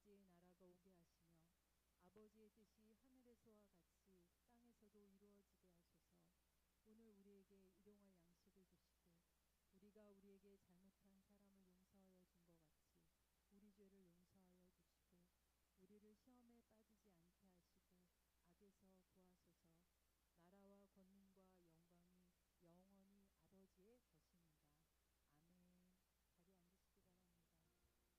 아버지의 나라가 오게 하시며 아버지의 뜻이 하늘에서와 같이 땅에서도 이루어지게 하소서. 오늘 우리에게 일용할 양식을 주시고 우리가 우리에게 잘못한 사람을 용서하여 준 것 같이 우리 죄를 용서하여 주시고 우리를 시험에 빠지지 않게 하시고 악에서 구하소서. 나라와 권능과 영광이 영원히 아버지의 것입니다. 아멘. 자리에 앉으시기 바랍니다.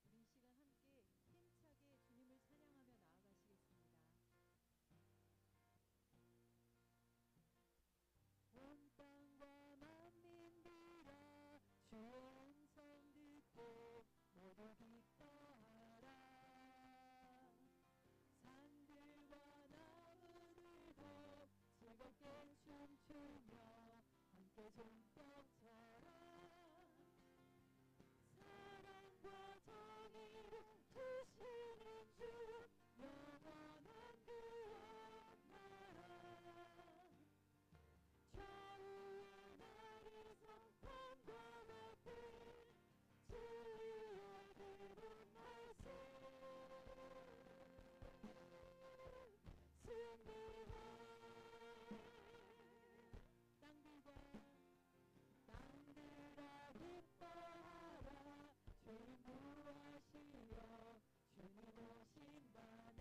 우리 이 시간 함께 힘차게 주님을 찬양하며 나아가시겠습니다. 온 땅과 만민들아 주의 음성 듣고 모두 기뻐하라. 산들과 나무들도 즐겁게 춤추며 함께 손뼉 쳐라. 사랑과 정의를 주시는 주 영원한 그의 나라. 좌우의 나리성판과 같은 진리의 기쁜 말씀 승리해. 땅들아 기뻐하라. 주님 구하시려 주님 오신다네.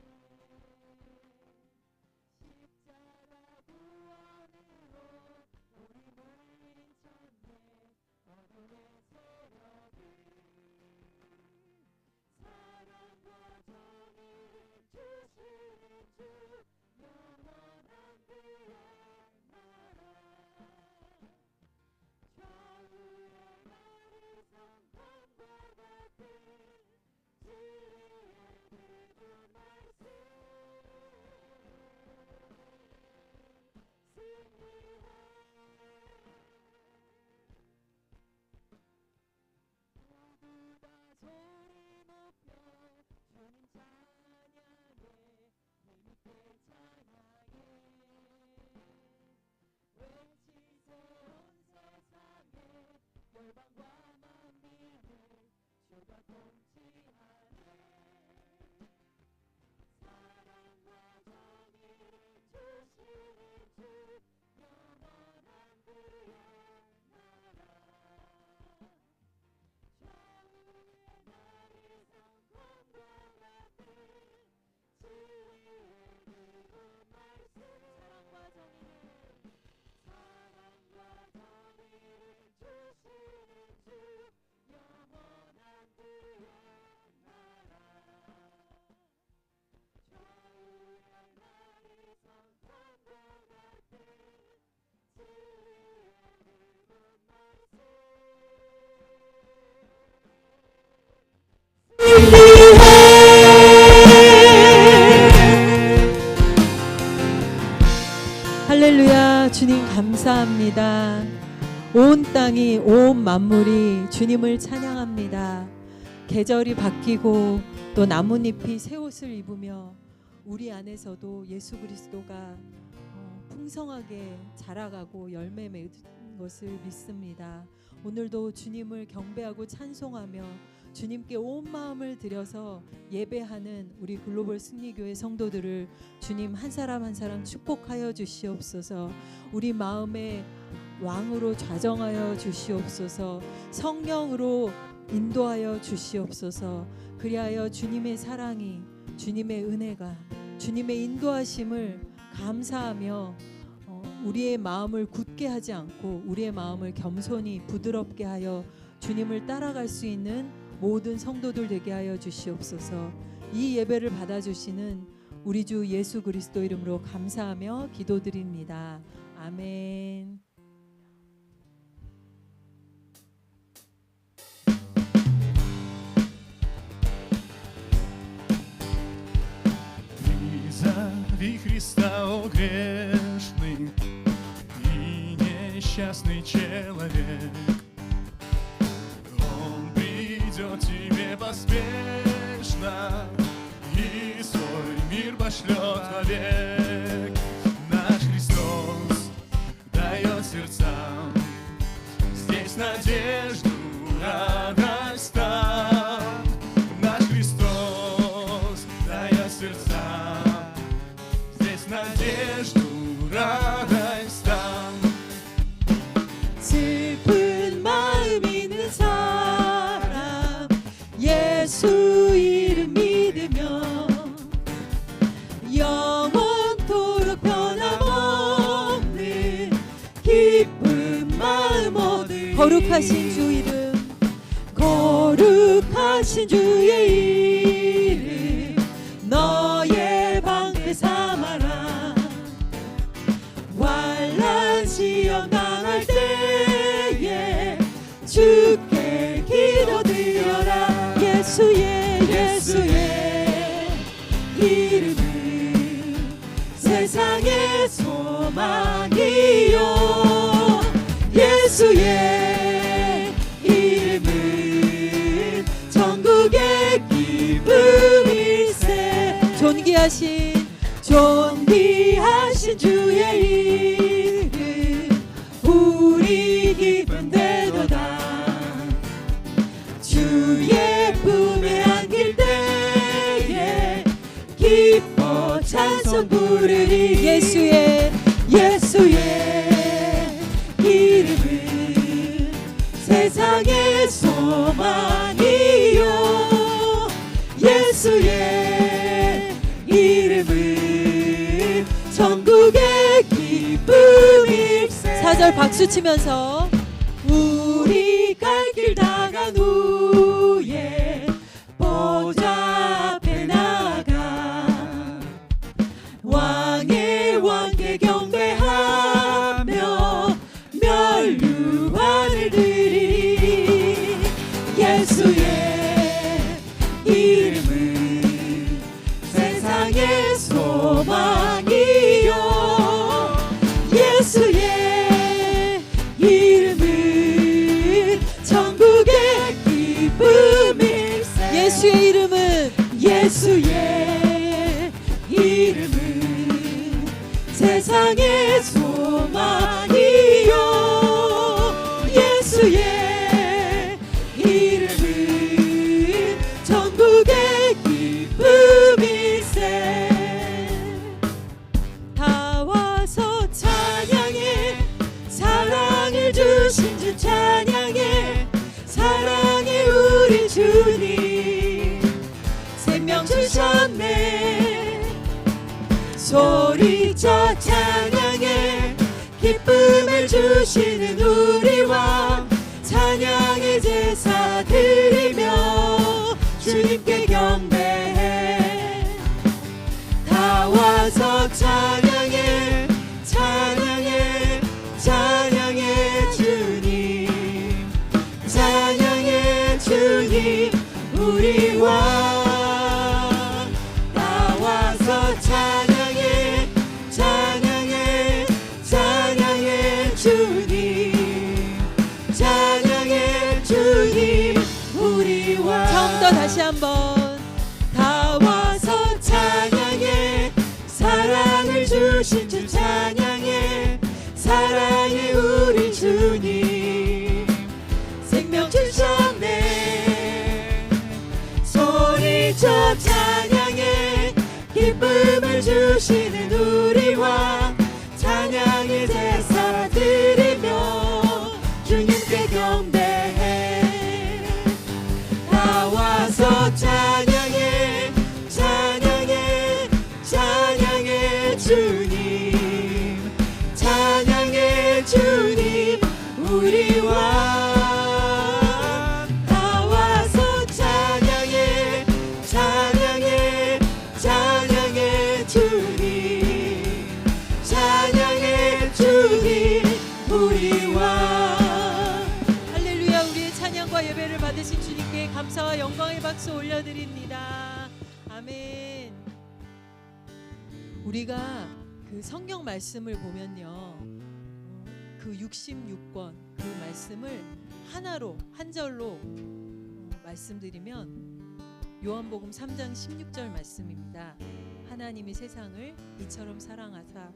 십자가 구원으로 우리 물린 쳤네. 어둠의 세력을 사랑과 정의를 주시는 주 영원한 그의 나라. 좌우의 나리성판과 같은 진리의 기쁜 말씀 승리해. 모두 다 소리 높여 주님 찬양해. 힘있게 찬양해. 외치세 온 세상에 열방과 만민을 주가 통치하네. 사랑과 정의를 주시는 주 영원한 그의 나라. 좌우의 나리성판과 같은 진리의 기쁜 말씀 사랑과 정의를 주시는 주 영원한 그의 나라. 좌우의 나리성판과 같은 진리의 기쁜 말씀 할렐루야. 주님 감사합니다. 온 땅이 온 만물이 주님을 찬양합니다. 계절이 바뀌고 또 나뭇잎이 새 옷을 입으며 우리 안에서도 예수 그리스도가 풍성하게 자라가고 열매 맺은 것을 믿습니다. 오늘도 주님을 경배하고 찬송하며 주님께 온 마음을 들여서 예배하는 우리 글로벌 승리교회 성도들을 주님 한 사람 한 사람 축복하여 주시옵소서. 우리 마음에 왕으로 좌정하여 주시옵소서. 성령으로 인도하여 주시옵소서. 그리하여 주님의 사랑이, 주님의 은혜가, 주님의 인도하심을 감사하며 우리의 마음을 굳게 하지 않고 우리의 마음을 겸손히 부드럽게 하여 주님을 따라갈 수 있는 모든 성도들 되게 하여 주시옵소서. 이 예배를 받아주시는 우리 주 예수 그리스도 이름으로 감사하며 기도드립니다. 아멘. Призови Христа, о грешный и несчастный человек. Он придет тебе поспешно и свой мир пошлет вовек. Наш Христос дает сердцам здесь надежду, радость там. Наш Христос 거룩하신 주 이름, 거룩하신 주의 이름 너의 방패 삼아라. 환난 시험 당할 때에 주께 기도드려라. 예수의 이름은 세상의 소망이요. 예수의 이름은 천국의 기쁨일세. 존귀하신 주의 이름 우리 기쁨되도다. 주의 품에 안길 때에 기뻐 찬송 부르리. 예수의 이름은 세상의 소망이요. 예수의 이름은 천국의 기쁨일세. 4절 박수 치면서 우리 갈 길 다 간 후에 보좌 앞에 나가 왕의 경배하며 멸류관을 드리리. 예수의 이름은 세상의 소망이요. 예수의 이름은 천국의 기쁨일세. 예수의 이름은 세상의 소망이요. 예수의 이름은 천국의 기쁨일세. 다 와서 찬양해. 사랑을 주신 주 찬양해. 사랑해 우리 주님 생명 주셨네. 소리쳐 찬양해. 기쁨을 주시는 우리 왕 찬양의 제사 드리며 주님께 경배해. 다 와서 찬양해. 찬양해 주님. 찬양해 주님 우리 왕. 다 와서 찬양해 주님. 찬양해 주님 우리 왕. 처음부터 다시 한번. 다 와서 찬양해. 사랑을 주신 주 찬양해. 사랑해 우리 주님 생명 주셨네. 소리쳐 찬양해. 기쁨을 주시는 우리 왕 찬양의 제사 드리며 주님께 경배해. 다 와서 찬양해 주님. 찬양해 주님 우리 왕. 다 와서 찬양해 주님. 찬양해 주님 우리 왕. 할렐루야. 우리의 찬양과 예배를 받으신 주님께 감사와 영광의 박수 올려드립니다. 아멘. 우리가 그 성경 말씀을 보면요, 그 66권 그 말씀을 하나로 한 절로 말씀드리면 요한복음 3장 16절 말씀입니다. 하나님이 세상을 이처럼 사랑하사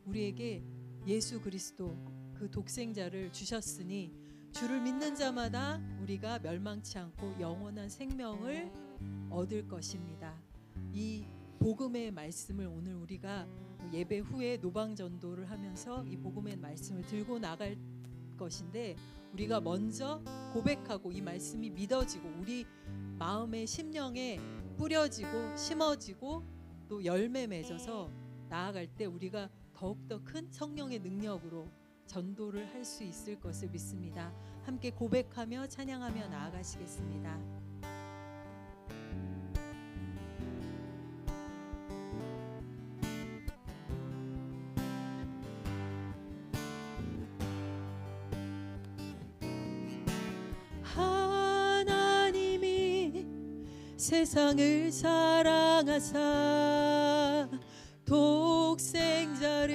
우리에게 예수 그리스도 그 독생자를 주셨으니 주를 믿는 자마다 우리가 멸망치 않고 영원한 생명을 얻을 것입니다. 이 복음의 말씀을 오늘 우리가 예배 후에 노방 전도를 하면서 이 복음의 말씀을 들고 나갈 것인데, 우리가 먼저 고백하고 이 말씀이 믿어지고 우리 마음의 심령에 뿌려지고 심어지고 또 열매 맺어서 나아갈 때 우리가 더욱더 큰 성령의 능력으로 전도를 할 수 있을 것을 믿습니다. 함께 고백하며 찬양하며 나아가시겠습니다. 하나님이 세상을 사랑하사 독생자를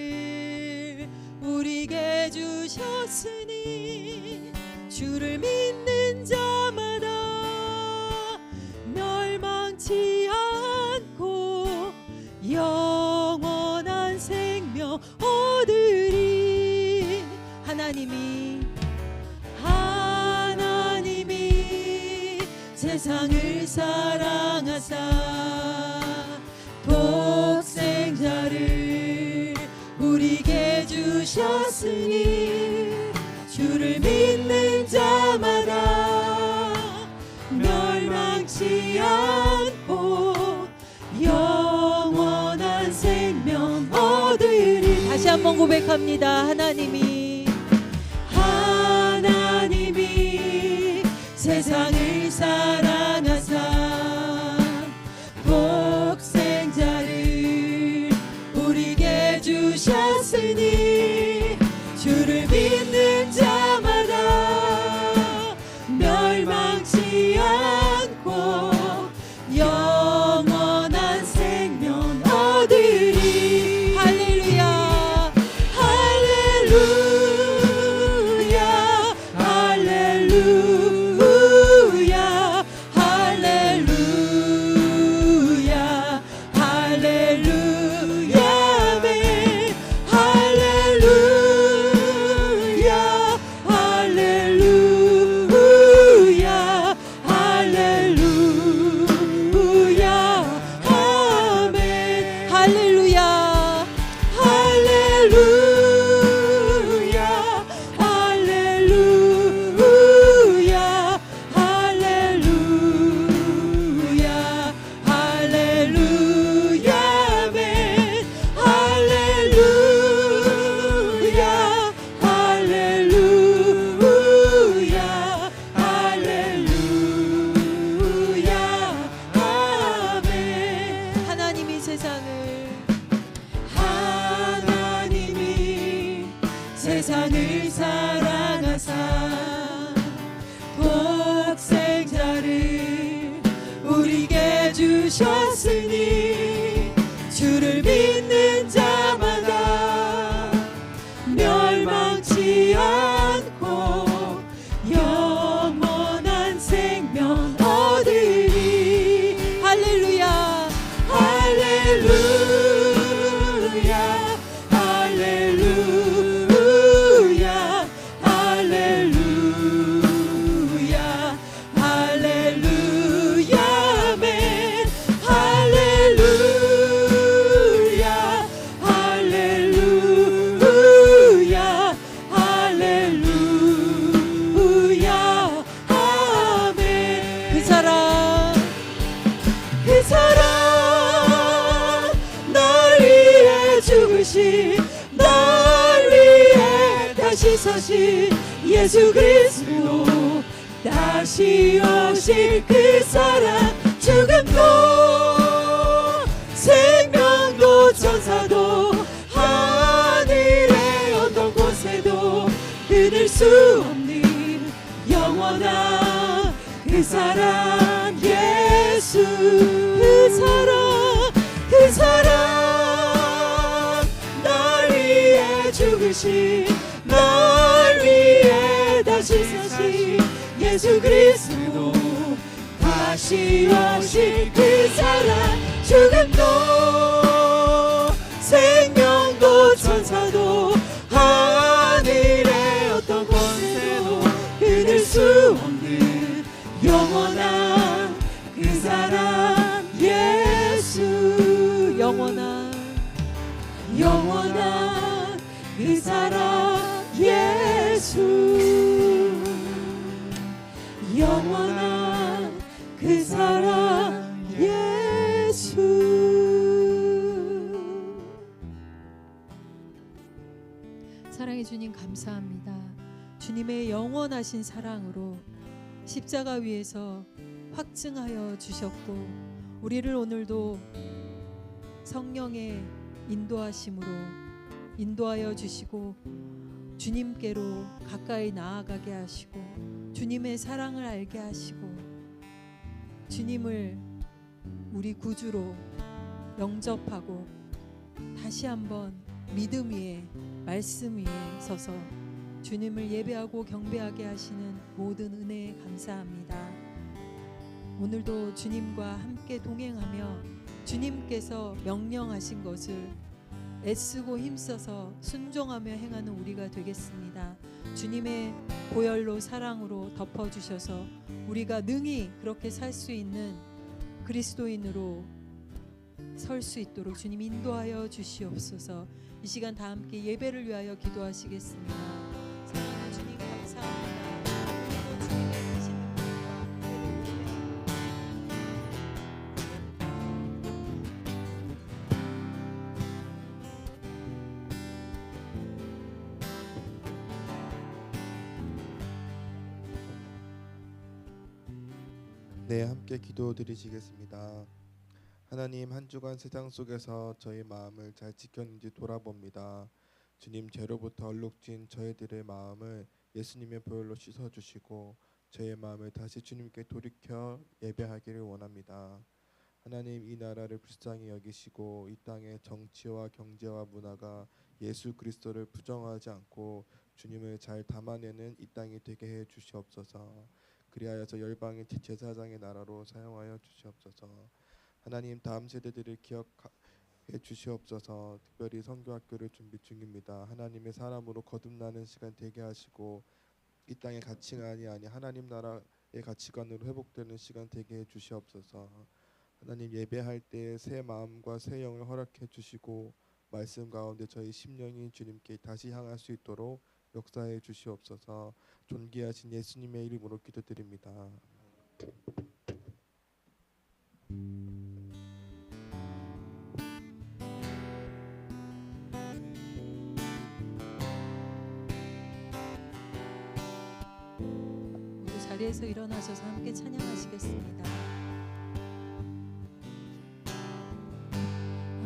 우리에게 주셨으니 주를 믿는 자마다 멸망치 않고 영원한 생명 얻으리. 하나님이 세상을 사랑하사 독생자를 우리에게 주셨으니 주를 믿는 자마다 멸망치 않고 영원한 생명 얻으리. 다시 한번 고백합니다. 하나님이 세상을 사랑하사 독생자를 우리에게 주셨으니 주를 믿는 자마다 멸망치 않고 영원한 생명 얻으리. 할렐루야 할렐루야 할렐루야 할렐루야 할렐루야 아멘. 할렐루야 할렐루야 할렐루야 아멘. 할렐루야 할렐루야 할렐루야 할렐루야 할렐루야 아멘. 할렐루야 할렐루야 할렐루야 아멘. 하나님이 세상을 사랑하사 독생자를 우리에게 주셨으니 주를 믿는 자마다 멸망치 않고 영원한 생명 얻으리. 할렐루야 할렐루야 할렐루야 할렐루야 할렐루야 아멘. 할렐루야 할렐루야 할렐루야 아멘. 그 사랑 날 위해 죽으신 날 위해 다시 사신 예수 그리스도 다시 오실 그 사랑 죽음도 생명도 천사도 하늘의 어떤 곳에도 끊을 수 없는 영원한 그 사랑 예수. 그 사랑 날 위해 죽으신 날 위해 다시 사신 예수 그리스도 다시 오실 그 사랑 죽음도 생명도 천사도 하늘의 어떤 곳에도 끊을 수 없는 영원한 그 사랑 예수. 영원한 그 사랑 예수. 영원한 그 사랑 예수. 사랑해 주님 감사합니다. 주님의 영원하신 사랑으로 십자가 위에서 확증하여 주셨고 우리를 오늘도 성령의 인도하심으로 인도하여 주시고 주님께로 가까이 나아가게 하시고 주님의 사랑을 알게 하시고 주님을 우리 구주로 영접하고 다시 한번 믿음 위에 말씀 위에 서서 주님을 예배하고 경배하게 하시는 모든 은혜에 감사합니다. 오늘도 주님과 함께 동행하며 주님께서 명령하신 것을 애쓰고 힘써서 순종하며 행하는 우리가 되겠습니다. 주님의 보혈로 사랑으로 덮어주셔서 우리가 능히 그렇게 살 수 있는 그리스도인으로 설 수 있도록 주님 인도하여 주시옵소서. 이 시간 다 함께 예배를 위하여 기도하시겠습니다. 사랑하는 주님 감사합니다. 오늘도 주님의 크신 능력과 은혜를 예배합니다. 네, 함께 기도드리시겠습니다. 하나님, 한 주간 세상 속에서 저희 마음을 잘 지켰는지 돌아봅니다. 주님, 죄로부터 얼룩진 저희들의 마음을 예수님의 보혈로 씻어주시고 저의 마음을 다시 주님께 돌이켜 예배하기를 원합니다. 하나님, 이 나라를 불쌍히 여기시고 이 땅의 정치와 경제와 문화가 예수 그리스도를 부정하지 않고 주님을 잘 담아내는 이 땅이 되게 해 주시옵소서. 그리하여서 열방의 제사장의 나라로 사용하여 주시옵소서. 하나님, 다음 세대들을 기억해 주시옵소서. 특별히 선교학교를 준비 중입니다. 하나님의 사람으로 거듭나는 시간 되게 하시고 이 땅의 가치관이 아니 하나님 나라의 가치관으로 회복되는 시간 되게 해 주시옵소서. 하나님, 예배할 때 새 마음과 새 영을 허락해 주시고 말씀 가운데 저희 심령이 주님께 다시 향할 수 있도록 역사해 주시옵소서. 존귀하신 예수님의 이름으로 기도드립니다. 모두 자리에서 일어나셔서 함께 찬양하시겠습니다.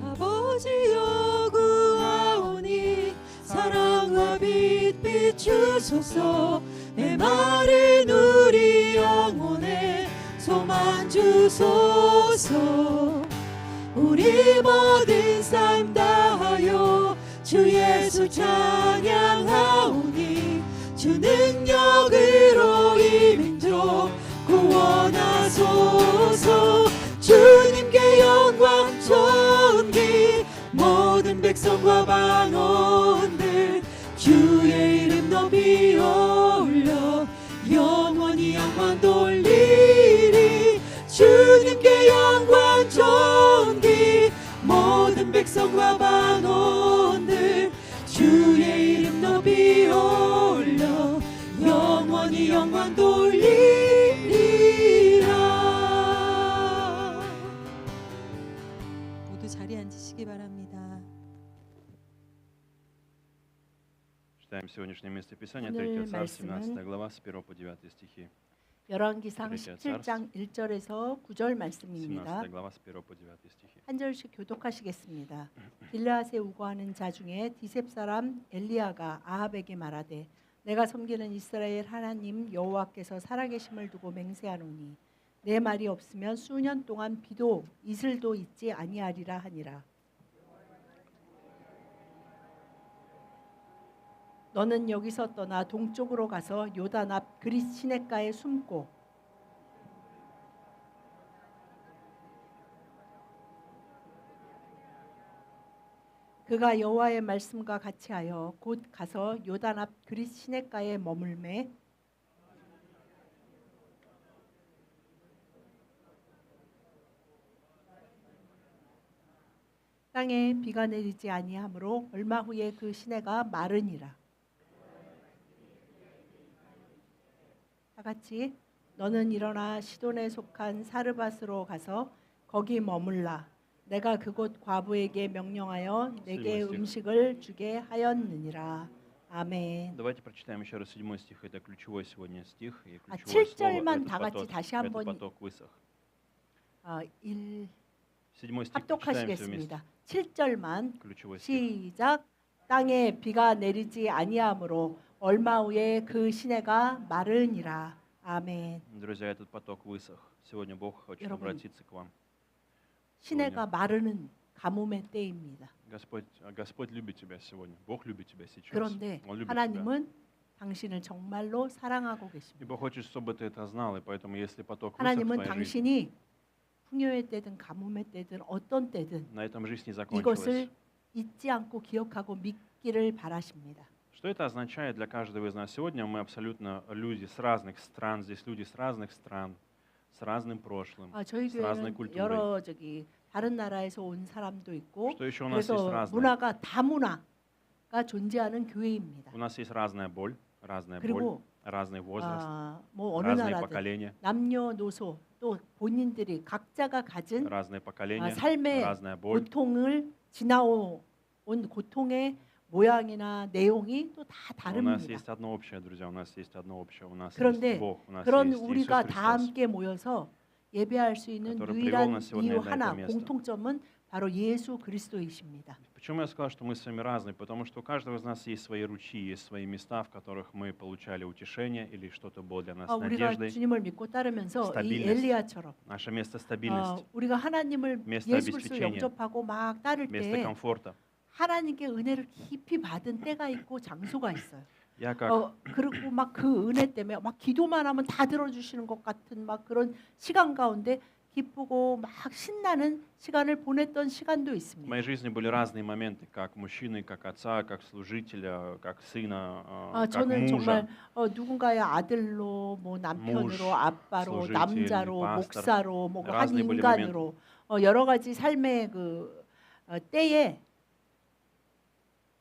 아버지여 구하오니 사랑과 빛 비추소서. 메마른 우리 영혼에 소망 주소서. 우리 모든 삶 다하여 주 예수 찬양하오니 주 능력으로 이민족 구원하소서. 주님께 영광 존귀 모든 백성과 방언들 주의 이름 높이 올려 영원히 영광 돌리리. 주님께 영광 존귀 모든 백성과 방언들 주의 이름 높이 올려 영원히 영광 돌리리라. 모두 자리에 앉으시기 바랍니다. Читаем сегодняшнее местописание, 오늘 3 Царств, 17 말씀은 глава, с 1 по 9 стихи. 열왕기상 그렇죠. 17장 1절에서 9절 말씀입니다. 17 глава, с 1 по 9 стихи. 한 절씩 교독하시겠습니다. 길르앗에 우거하는 자 중에 디셉 사람 엘리야가 아합에게 말하되 내가 섬기는 이스라엘 하나님 여호와께서 살아계심을 두고 맹세하노니 내 말이 없으면 수년 동안 비도 이슬도 있지 아니하리라 하니라. 너는 여기서 떠나 동쪽으로 가서 요단 앞 그릿 시냇가에 숨고 그가 여호와의 말씀과 같이 하여 곧 가서 요단 앞 그릿 시냇가에 머물매 땅에 비가 내리지 아니하므로 얼마 후에 그 시내가 마르니라. 다 같이 너는 일어나 시돈에 속한 사르밧으로 가서 거기 머물라. 내가 그곳 과부에게 명령하여 내게 음식을 주게 하였느니라. 아멘. Давайте прочитаем еще раз 7 стих. Это ключевой сегодня стих. И 아, ключевое слово 7절만 этот 다 같이 다시 한번 поток высох. 1 7 стих прочитаем все вместе. 합독하시겠습니다. 7절만 Ключевой стих. 시작. 땅에 비가 내리지 아니하므로 얼마 후에 그 시내가 마르니라. 아멘. Друзья, этот поток высох. Сегодня Бог хочет 여러분, обратиться к вам. 시내가 마르는 가뭄의 때입니다. Господь любит тебя сегодня. Бог любит тебя сейчас. 그런데 Он любит тебя. 하나님은 당신을 정말로 사랑하고 И 계십니다. Бог хочет, чтобы ты это знал, и поэтому, если поток высох в 하나님은 твоей жизни, 당신이 풍요의 때든 가뭄의 때든 어떤 때든 на этом жизнь не 이것을 закончилась. 잊지 않고 기억하고 믿기를 바라십니다. Что это означает для каждого из нас? Сегодня мы абсолютно люди с разных стран, здесь люди с разных стран, с разным прошлым, 저희 с разной 교회는 культурой. 여러 다른 나라에서 온 사람도 있고 Что еще у нас есть 그래서 разное? 문화가 다문화가 존재하는 교회입니다. У нас есть разная боль, 그리고 разный возраст, 뭐 어느 разные 나라든 поколения, 남녀노소 또 본인들이 각자가 가진 разные поколения, 삶의 разная боль. 고통을 지나온 고통의 모양이나 내용이 또 다 У нас 다릅니다. есть одно общее, друзья, у нас есть одно общее. У нас 그런데 есть Бог, у нас 그런 есть 우리가 Иисус 다 Христос. 함께 모여서 예배할 수 있는 который 유일한 привел нас сегодня 이유 на это 하나 место. 공통점은 바로 예수 그리스도이십니다. Почему я сказал, что мы с вами разные? Потому что у каждого из нас есть свои ручьи, есть свои места, в которых мы получали утешение или что-то было для нас 우리가 надеждой. 주님을 믿고 따르면서 이 스타빌ность. 엘리야처럼 Наше место стабильности, 우리가 하나님을 место 예수 그리스도 обеспечения, 영접하고 막 따를 место 때 комфорта. 하나님께 은혜를 깊이 받은 때가 있고 장소가 있어요. Я как 그리고 막 그 은혜 때문에 막 기도만 하면 다 들어주시는 것 같은 막 그런 시간 가운데 기쁘고 막 신나는 시간을 보냈던 시간도 в 있습니다. моей жизни были разные моменты, как мужчины, как отца, как служителя, как сына, как 저는 정말 мужа. 누군가의 아들로, 뭐 남편으로, 무시, 아빠로, служитель, 남자로, pastor. 목사로, 뭐 한 разные были 인간으로 여러 가지 삶의 그 때에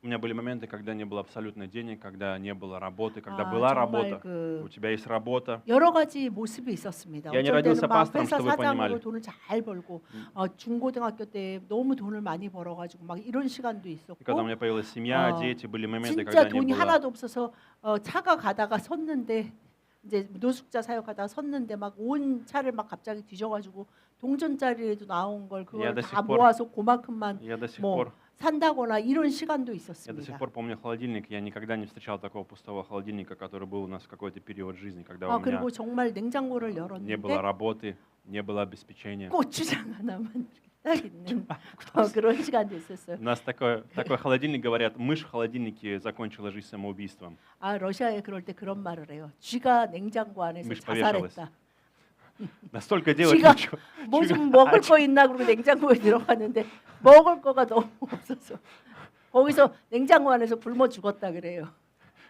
У меня были моменты, когда не было абсолютно денег, когда не было работы, когда 아, была 정말 работа. 그 У тебя есть работа. 여러 가지 모습이 있었습니다. Я не 어쩔 родился 때는 막 пастором, 회사 чтобы вы 사장으로 понимали. 돈을 잘 벌고 중고등학교 때 너무 돈을 많이 벌어가지고 막 이런 시간도 И когда у 있었고 меня появилась семья, дети, были моменты, 진짜 когда не 돈이 было. 하나도 없어서 차가 가다가 섰는데 이제 노숙자 사역하다가 섰는데 막 온 차를 막 갑자기 뒤져가지고 동전짜리라도 나온 걸 그걸 Я до 다 сих пор- 모아서 그만큼만 Я до сих 뭐 пор 산다거나 이런 시간도 Я до сих 있었습니다. пор помню холодильник. Я никогда не встречал такого пустого холодильника, который был у нас в какой-то период жизни, когда у меня 그리고 정말 냉장고를 не 열었는데 было работы, не было обеспечения. 고추장 하나만 이렇게 딱 있는 그런 시간도 있었어요. У нас такой холодильник, говорят, мышь в холодильнике закончила жизнь самоубийством. 러시아에 그럴 때 그런 말을 해요. 쥐가 냉장고 안에서 미시 자살했다. Настолько делать 쥐가 нечего. 뭐 좀 먹을 거 있나 그러고 냉장고에 들어갔는데 먹을 거가 너무 없어서 거기서 냉장고 안에서 굶어 죽었다 그래요.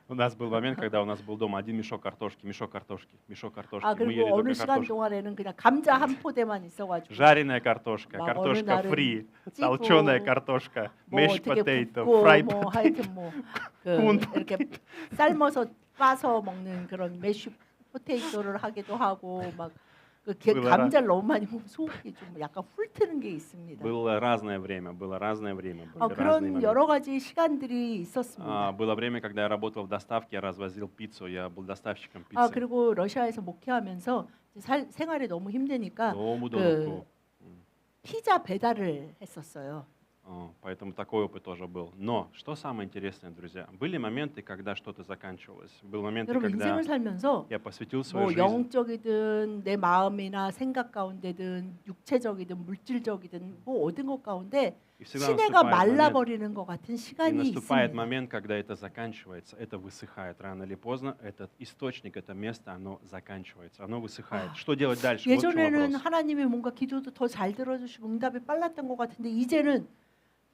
У нас был момент, когда у нас был дома один мешок картошки, мешок картошки, мешок картошки. Мы 그리고 ели 어느 только 시간 картошку. 동안에는 그냥 감자 한 포대만 있어가지고 Жареная картошка, 막 картошка 어느 날은 фри, 찌고, толченая картошка, 뭐 mashed 어떻게 potato, 굽고 fried 뭐 potato. 하여튼 뭐그 이렇게 삶아서 빠서 먹는 그런 메쉬 포테이토를 하기도 하고 막 그 было 감자를 너무 많이 먹으면 속이 좀 약간 훑트는 게 있습니다. Было разное время, были разные 그런 моменты. 여러 가지 시간들이 있었습니다. Было время, когда я работал в доставке, я развозил пиццу, я был доставщиком пиццы. 그리고 러시아에서 목회하면서 생활이 너무 힘드니까 너무 어렵고. 피자 배달을 했었어요. Поэтому такой опыт тоже был. Но что самое интересное, друзья, были моменты, когда что-то заканчивалось. Были моменты, 여러분 когда 인생을 살면서 я посвятил свою 뭐 жизнь. 영적이든 내 마음이나 생각 가운데든 육체적이든 물질적이든 뭐 얻은 것 가운데 И всегда 시내가 наступает момент, 말라버리는 것 같은 и 시간이 наступает 있습니다. момент, когда это заканчивается, это высыхает. Рано или поздно этот источник, это место, оно заканчивается, оно высыхает. Что делать дальше? Вот в чем 예전에는 вопрос. 하나님이 뭔가 기도도 더 잘 들어주시고 응답이 빨랐던 것 같은데 이제는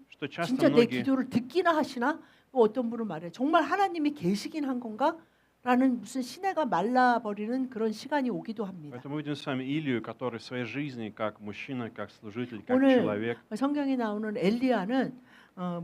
Что часто 진짜 내 многие 기도를 듣기나 하시나? 또 어떤 분은 말해요. 정말 하나님이 계시긴 한 건가? 라는 무슨 시내가 말라버리는 그런 시간이 오기도 합니다. Поэтому мы видим с вами Илию, который в своей жизни, как мужчина, как служитель, как 오늘 человек, 성경에 나오는 엘리야는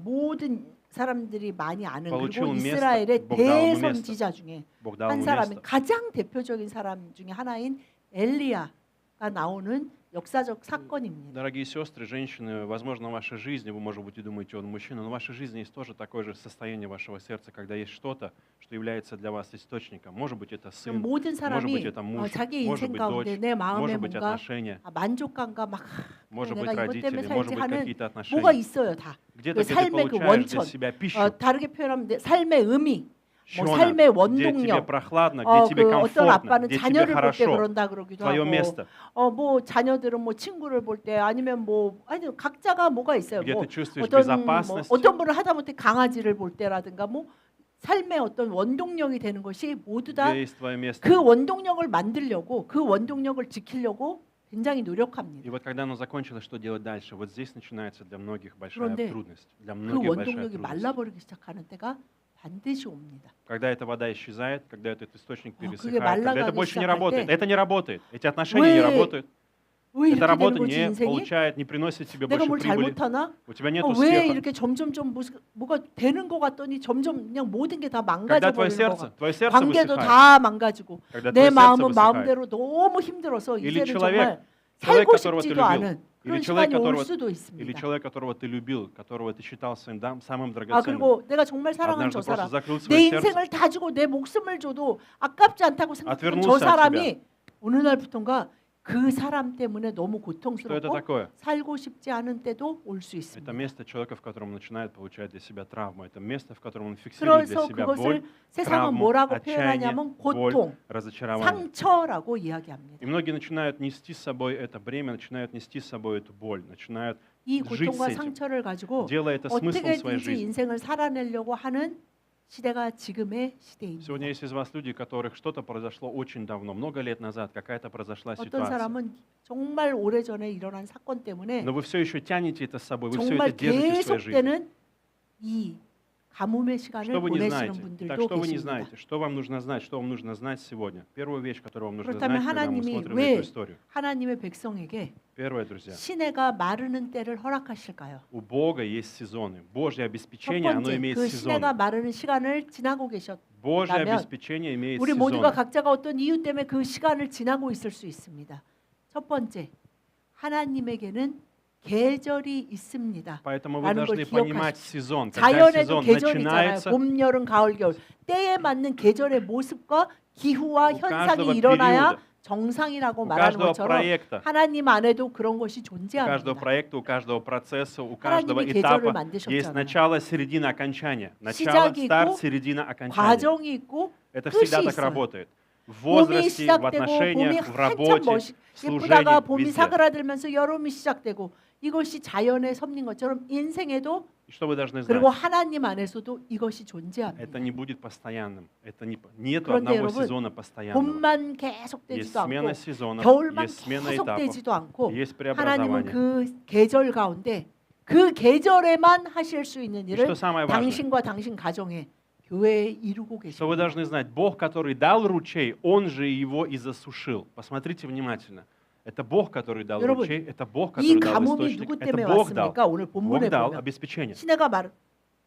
모든 사람들이 많이 아는 그리고 получил место, 이스라엘의 Бог дал ему место. 대선지자 중에 Бог dал 한 ему 사람이 место. 가장 대표적인 사람 중에 하나인 엘리야가 나오는 역사적 사건입니다. Дорогие сестры, женщины, возможно, в вашей жизни, вы, может быть, и думаете, он мужчина, но в вашей жизни есть тоже такое же состояние вашего сердца, когда есть что-то, что является для вас источником. Может быть, это сын, 모든 может быть, 사람이 это муж, 자기 может 인생 быть, 가운데 дочь, 내 마음에 может быть, 뭔가 отношения, 만족감과 막 может быть, 내가 이것 때문에 родители, может 살지 быть, 하는 какие-то 뭐가 отношения. 있어요 다. Где-то 그 где ты 삶의 그 получаешь для 원천, себя пищу, 다르게 표현하면 내 삶의 의미, 뭐 щёна, 삶의 где тебе 원동력. прохладно, где тебе 그 어떤 комфортно, 아빠는 где тебе 자녀를 볼 때 хорошо, 그런다 그러기도 твое 하고, место, 뭐 자녀들은 뭐 친구를 볼 때 아니면 뭐 아니 각자가 뭐가 있어요. где 뭐 ты чувствуешь 어떤 безопасность. 어떤 분은 하다못해 강아지를 볼 때라든가 뭐 삶의 어떤 원동력이 되는 것이 모두 다 Где есть твое место. 그 원동력을 만들려고 그 원동력을 지키려고 굉장히 И 노력합니다. вот когда оно закончилось, что делать дальше? Вот здесь начинается для многих большая 그런데 трудность. Для 그 многих большая 원동력이 трудность. 말라버리기 시작하는 때가 반드시 옵니다. Когда эта вода исчезает, когда этот источник 그게 пересыхает, когда это 말라가기 больше не 시작할 работает. 때 Это не работает. Эти отношения не 왜, работают. 왜 Эта 이렇게 되는 работа 거지 не 인생이? получает, не приносит тебе 내가 больше 뭘 прибыли. 잘못하나? У тебя нет 왜 успеха. 이렇게 점점 뭐가 되는 것 같더니 점점 그냥 모든 게 다 Когда 망가져 버리는 것 같아. твое сердце 관계도 высыхает, 다 망가지고 когда 내 твое сердце 마음은 высыхает, 마음대로 너무 힘들어서 Или 이제는 человек, 정말 человек, 살고 которого ты 싶지도 любил, 않은 그런 или человек, 시간이 올 которого, 수도 или 있습니다. человек, которого ты любил, которого ты считал своим самым 아 драгоценным, 그리고 내가 정말 사랑한 однажды 저 просто 사람 закрыл 내 свое сердце, 인생을 다 주고 내 목숨을 줘도 아깝지 않다고 생각했던 저 отвернулся от 사람이 어느 날부턴가 그 사람 때문에 너무 Что это 고통스럽고 такое? 살고 싶지 않은 때도 올 수 Это 있습니다. место человека, в котором он начинает получать для себя травму. Это место, в котором он фиксирует для 그래서 себя боль, 그것을 세상은 травму, 뭐라고 отчаяние, 표현하냐면 боль, 고통, разочарование. 상처라고 이야기합니다. И многие начинают нести с собой это бремя, начинают нести с собой эту боль, начинают 이 жить с 고통과 этим, 상처를 가지고 делая это смыслом своей 어떻게든지 жизни. 인생을 살아내려고 하는 시대가 지금의 시대입니다. Сегодня есть из вас люди, у которых что-то произошло очень давно, много лет назад, какая-то произошла 어떤 ситуация. 사람은 정말 오래전에 일어난 사건 때문에 Но вы все еще тянете это с собой, вы все 정말 это держите в своей жизни. 계속되는 이 가뭄의 시간을 Что вы не 보내시는 знаете? Так 분들도 что вы не 계십니다. знаете? Что вам нужно знать? Что вам нужно знать сегодня? Первую вещь, которую вам нужно 그렇다면 знать, когда мы 하나님이 смотрим на 왜 эту историю. 하나님의 백성에게 Первое, друзья. 시내가 마르는 때를 허락하실까요? У Бога есть сезоны. Божье 첫 обеспечение, оно 번째, имеет 그 시내가 сезоны. 마르는 시간을 지나고 계셨. Божье 라면 обеспечение имеет 우리 모두가 сезоны. 각자가 어떤 이유 때문에 그 시간을 지나고 있을 수 있습니다. 첫 번째, 하나님에게는 계절이 있습니다. Поэтому вы 라는 걸 должны понимать 기억하십시오. сезон. Когда 자연에도 сезон 계절이 있잖아요. начинается, 봄, 여름, 가을, 겨울. 때에 맞는 계절의 모습과 기후와 у 현상이 каждого 일어나야 периода, 정상이라고 у 말하는 каждого 것처럼 проекта, 하나님 안에도 그런 것이 у каждого 존재합니다. проекта, у каждого процесса, у каждого 하나님이 계절을 этапа есть 만드셨잖아요. начало, середина, окончание. Начало, 시작이 старт, 있고, середина, окончание. 과정이 있고 Это 끝이 всегда так 있어요. работает. В 봄이 возрасте, в 시작되고 봄이 отношениях, в 한참 работе, 멋있 в служении, 예쁘다가 봄이 везде. 사그라들면서 여름이 시작되고 이것이 자연의 섭리인 것처럼 인생에도 И что вы должны 그리고 знать? 하나님 안에서도 이것이 Это 존재합니다. не будет постоянным. Это нету 그런데 одного 여러분, сезона постоянного. 봄만 Есть 계속되지도 смена 않고 сезонов, 겨울만 есть смена этапов, 계속되지도 않고 есть 하나님은 преобразование. 그 계절 가운데 그 계절에만 하실 수 있는 И 일을 что самое важное? 당신과 당신 가정에 교회에 이루고 Что вы 계십니다. должны знать? Бог, который дал ручей, Он же его и засушил. Посмотрите внимательно. Это Бог, который дал 여러분, ручей, это Бог, 이 который дал 가뭄이 источник, 누구 это 때문에 Бог дал. 왔습니까? 오늘 Бог 본문에 дал 보면 обеспечение. 시내가 말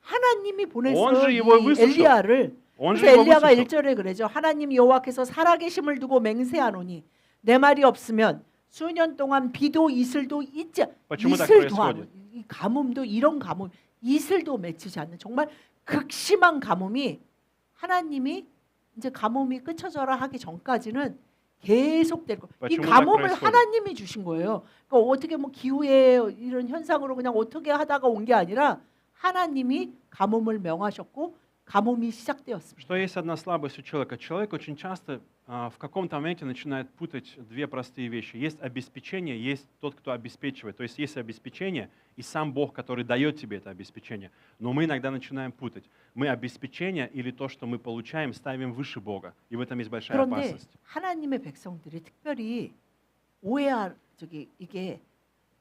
하나님이 Он 보냈어요. же его 이 высушил. 엘리야를. Он же 그래서 его 엘리야가 высушил. 1절에 그러죠. 하나님 여호와께서 살아계심을 두고 맹세하노니 내 말이 없으면 수년 동안 비도 이슬도 있지 Почему так 이슬도 происходит? 이 가뭄도 이런 가뭄 이슬도 맺히지 않는 정말 극심한 가뭄이 하나님이 이제 가뭄이 끝쳐져라 하기 전까지는 계속될 거. 이 Почему так 가뭄을 происходит? 하나님이 주신 거예요. 그러니까 어떻게 뭐 기후의 이런 현상으로 그냥 어떻게 하다가 온 게 아니라 하나님이 가뭄을 명하셨고 가뭄이 시작되었습니다. Что есть одна слабость у человека? Человек очень часто в каком-то моменте начинает путать две простые вещи. Есть обеспечение, есть тот, кто обеспечивает. То есть есть обеспечение и сам Бог, который дает тебе это обеспечение. Но мы иногда начинаем путать. Мы обеспечение или то, что мы получаем, ставим выше Бога. И в этом есть большая 그런데 опасность. 하나님의 백성들이 특별히 이게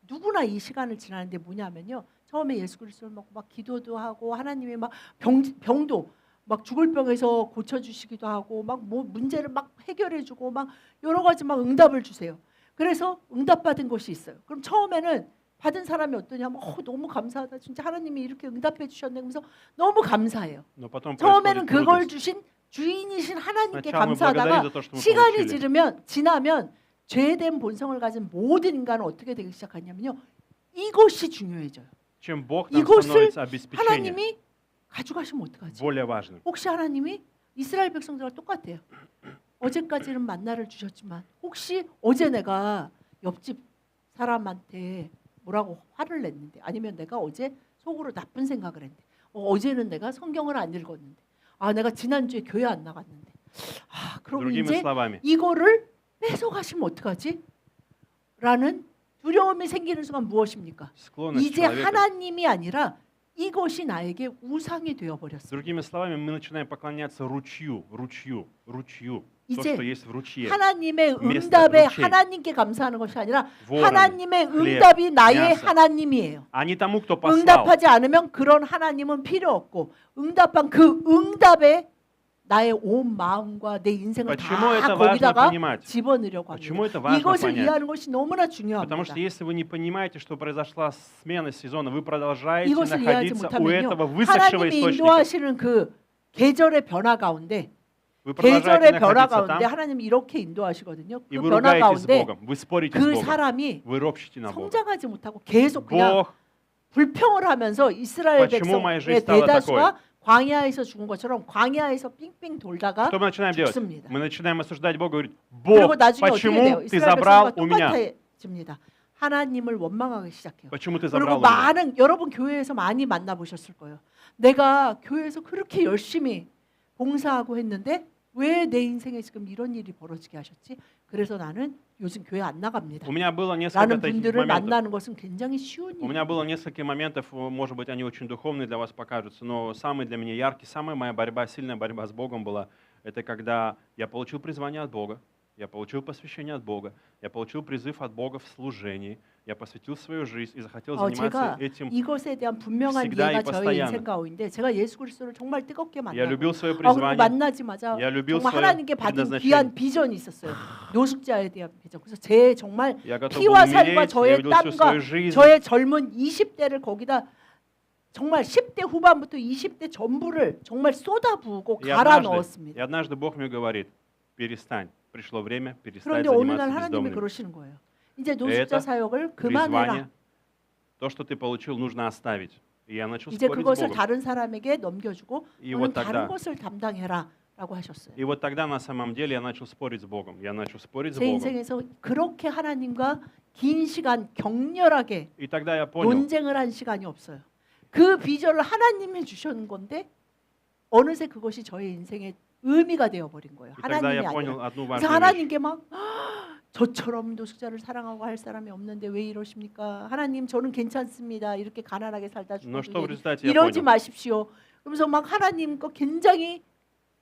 누구나 이 시간을 지나는데 뭐냐면요. 처음에 예수 그리스도를 먹고 막 기도도 하고 하나님이 막 병도 막 죽을 병에서 고쳐 주시기도 하고 막 뭐 문제를 막 해결해 주고 막 여러 가지 막 응답을 주세요. 그래서 응답받은 것이 있어요. 그럼 처음에는 받은 사람이 어떠냐면 너무 감사하다. 진짜 하나님이 이렇게 응답해 주셨네. 그러면서 너무 감사해요. Но потом 처음에는 происходит 그걸 трудность. 주신 주인이신 하나님께 Сначала мы благодарим 감사하다가 за то, что мы 시간이 получили. 지나면 죄된 본성을 가진 모든 인간은 어떻게 되기 시작하냐면요. 이것이 중요해져요. Чем Бог нам 이것을 становится обеспечение 하나님이 가져가시면 어떡하지? более важным. 혹시 하나님이 이스라엘 백성들과 똑같아요. 어제까지는 만나를 주셨지만 혹시 어제 내가 옆집 사람한테 뭐라고 화를 냈는데 아니면 내가 어제 속으로 나쁜 생각을 했는데 어제는 내가 성경을 안 읽었는데 내가 지난주에 교회 안 나갔는데 그럼 Другими 이제 словами, 이거를 뺏어가시면 어떡하지? 라는 두려움이 생기는 순간 무엇입니까? склонность 이제 человека. 하나님이 아니라 이것이 나에게 우상이 되어버렸어요. Другими словами, мы начинаем поклоняться ручью. То, 이제 что есть в ручье. 하나님의 Вместо 응답에 ручей. 하나님께 감사하는 것이 아니라 Ворон, 하나님의 хлеб, 응답이 나의 мясо. 하나님이에요. А не тому, кто послал. 응답하지 않으면 그런 하나님은 필요 없고 응답한 그 응답에 나의 온 마음과 내 인생을 Почему 다 это важно 거기다가 понимать? 집어넣으려고 Почему 합니다. это важно 이것을 понять? 이해하는 것이 너무나 Потому 중요합니다. что если вы не понимаете, что произошла смена сезона, вы продолжаете 이것을 이해하지 находиться у 못하면요. этого высохшего 하나님이 источника. 인도하시는 그 계절의 변화 가운데 Вы продолжаете 계절의 변화 находиться 가운데 там, 하나님이 이렇게 인도하시거든요. и 그 вы 변화 ругаетесь с 가운데 Богом, вы спорите с 그 Богом, 사람이 вы ропщите на Бога. 성장하지 못하고 계속 그냥 Бог, 불평을 하면서 이스라엘 Почему моя 백성의 жизнь стала 대다수가 광야에서 죽은 것처럼 광야에서 빙빙 돌다가 что мы начинаем делать? 죽습니다. Мы начинаем осуждать Бога и говорить, 그리고 Бог, 나중에 어떻게 почему 돼요? ты 이스라엘 забрал 백성과 у меня? 똑같아집니다. 하나님을 원망하기 시작해요. Почему ты 그리고 забрал у меня? 많은 여러분 교회에서 많이 만나보셨을 거예요. 내가 교회에서 그렇게 열심히 봉사하고 했는데 왜 내 인생에 지금 이런 일이 벌어지게 하셨지? 그래서 나는 요즘 교회 안 나갑니다. У меня было несколько 라는 таких 분들을 моментов. 만나는 것은 굉장히 쉬운 У меня 일이에요. было несколько моментов, может быть, они очень духовные для вас покажутся, но самый для меня яркий, самая моя борьба, сильная борьба с Богом была, это когда я получил призвание от Бога, я получил посвящение от Бога, я получил призыв от Бога в служении, я посвятил свою жизнь и захотел 제가 заниматься этим. 이것에 대한 분명한 всегда 이해가 и 저의 постоянно. 인생 가운데 제가 예수 그리스도를 정말 뜨겁게 Я 만나고 любил свое 그리고 призвание, 만나자마자 я любил 정말 свое 하나님께 받은 предназначение. 귀한 비전이 있었어요. 노숙자에 대한 비전. 그래서 제 정말 Я готов был 피와 살과 умереть, я 저의 видел всю 땀과 свою жизнь. 저의 젊은 20대를 거기다 정말 10대 후반부터 20대 전부를 정말 쏟아부고 갈아 넣었습니다. И однажды Бог мне говорит, перестань, пришло время перестать 그런데 어느 날 заниматься 하나님이 бездомными. 그러시는 거예요. 이제 노숙자 Это 사역을 Призвание, 그만해라. то, что ты получил, нужно оставить. И я начал 이제 спорить с 그것을 Богом. 다른 사람에게 넘겨주고 И 너는 вот 다른 тогда, 것을 담당해라라고 하셨어요. и вот тогда на самом деле я начал спорить с Богом. Я начал спорить с 제 Богом. 인생에서 그렇게 하나님과 긴 시간 격렬하게 И тогда я понял, 논쟁을 한 시간이 없어요. 그 비전을 하나님이 주셨는 건데 어느새 그것이 저의 인생의 의미가 되어버린 거예요. и тогда 하나님이 я понял 아니라. одну 그래서 важную вещь. 하나님께 막 저처럼 노숙자를 사랑하고 할 사람이 없는데 왜 이러십니까? 하나님 저는 괜찮습니다. 이렇게 가난하게 살다 Но что в 죽어도 результате я 이러지 понял? 마십시오. 그러면서 막 하나님 거 굉장히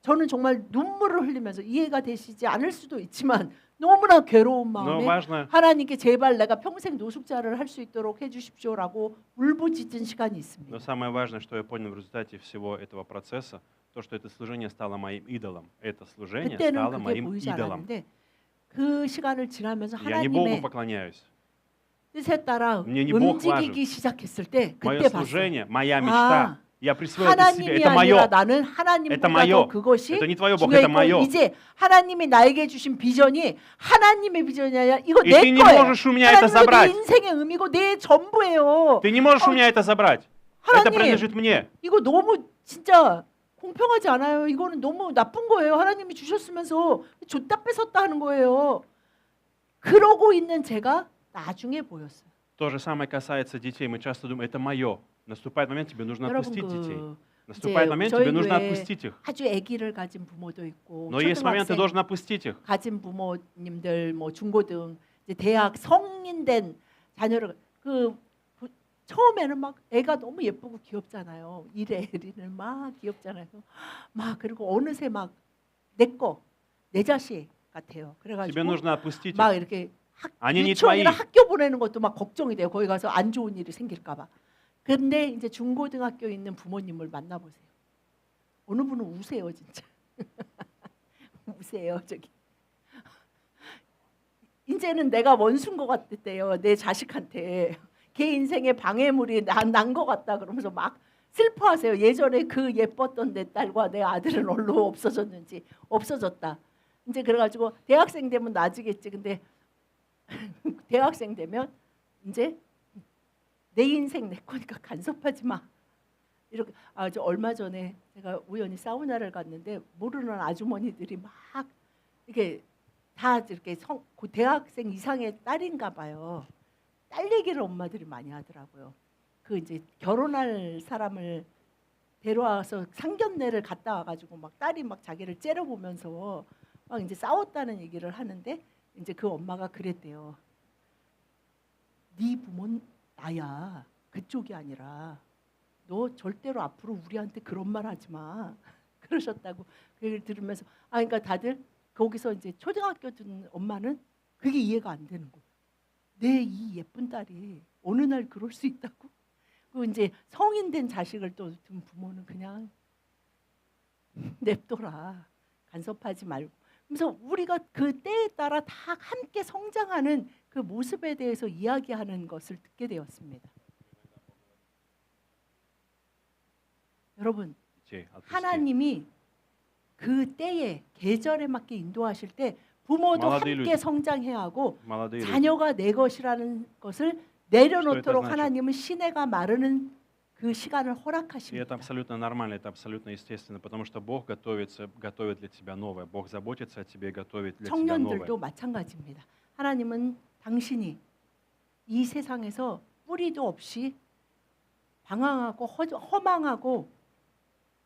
저는 정말 눈물을 흘리면서 이해가 되시지 않을 수도 있지만 너무나 괴로운 Но 마음에 важно, 하나님께 제발 내가 평생 노숙자를 할 수 있도록 해주십시오라고 울부짖은 시간이 но 있습니다. самое важное, что я понял в результате всего этого процесса, то, что это служение стало моим идолом. Это служение 그때는 стало 그게 моим 보이지 идолом. 않았는데 그 시간을 지나면서 Я не Богу 하나님의 поклоняюсь. 뜻에 따라 Мне не Бог 움직이기 시작했을 때 Мое 그때 봤어요. служение, моя мечта, я присвоил это себе. 하나님이 Это 아니라 мое. 나는 Это 하나님보다도 мое. 그것이 Это не твое, Бог, это 중요했고 мое. 이제 하나님이 나에게 주신 비전이 하나님의 비전이 아니라 이거 И 내 ты не 거예요. можешь у меня это 하나님은 내 забрать. 인생의 의미고 내 전부예요. Ты не можешь у меня это забрать. Это 하나님 принадлежит мне. 이거 너무 진짜 공평하지 않아요. 이거는 너무 나쁜 거예요. 하나님이 주셨으면서 줬다 뺏었다 하는 거예요. 그러고 있는 제가 나중에 보였어요. То же самое касается детей. Мы часто думаем, это мое. Наступает момент, тебе нужно 여러분 отпустить детей. 그 Наступает момент, 저희 тебе нужно 교회에 отпустить их. 아주 아기를 가진 부모도 있고 Но есть момент, ты 초등학생 должен отпустить их. 가진 부모님들 뭐 중고등 이제 대학 성인된 자녀를 처음에는 막 애가 너무 예쁘고 귀엽잖아요. 이래 에리는 막 귀엽잖아요. 막 그리고 어느새 막 내 자식 같아요. Тебе 그래가지고 нужно отпустить 막 их. 이렇게 아니, 니 유치원이나 твои. 학교 보내는 것도 막 걱정이 돼요. 거기 가서 안 좋은 일이 생길까 봐. 근데 이제 중고등학교에 있는 부모님을 만나보세요. 어느 분은 우세요 진짜. 우세요 저기. 이제는 내가 원수인 것 같대요. 내 자식한테. 걔 인생에 방해물이 난 것 같다 그러면서 막 슬퍼하세요. 예전에 그 예뻤던 내 딸과 내 아들은 얼로 없어졌는지 없어졌다. 이제 그래가지고 대학생 되면 나아지겠지. 근데 대학생 되면 이제 내 인생 내 거니까 간섭하지 마. 이렇게 저 얼마 전에 제가 우연히 사우나를 갔는데 모르는 아주머니들이 막 이렇게 다 이렇게 대학생 이상의 딸인가 봐요. 딸 얘기를 엄마들이 많이 하더라고요. 그 이제 결혼할 사람을 데려와서 상견례를 갔다 와가지고 막 딸이 막 자기를 째려보면서 막 이제 싸웠다는 얘기를 하는데 이제 그 엄마가 그랬대요. 네 부모는 나야. 그쪽이 아니라 너 절대로 앞으로 우리한테 그런 말 하지 마. 그러셨다고 그 얘기를 들으면서 그러니까 다들 거기서 이제 초등학교 든 엄마는 그게 이해가 안 되는 거예요. 내 이 예쁜 딸이 어느 날 그럴 수 있다고? 그 이제 성인 된 자식을 또 둔 부모는 그냥 냅둬라. 간섭하지 말고. 그래서 우리가 그 때에 따라 다 함께 성장하는 그 모습에 대해서 이야기하는 것을 듣게 되었습니다. 여러분, Детей отпусти. 하나님이 그 때에 계절에 맞게 인도하실 때 부모도 молодые 함께 люди. 성장해야 하고 Молодые люди. 자녀가 내 것이라는 것을 내려놓도록 Что это значит? 하나님은 시내가 마르는 그 시간을 И это 허락하십니다. абсолютно нормально, это абсолютно естественно, потому что Бог готовит для тебя новое. Бог заботится о тебе и готовит для тебя новое. 청년들도 마찬가지입니다. 하나님은 당신이 이 세상에서 뿌리도 없이 방황하고 허망하고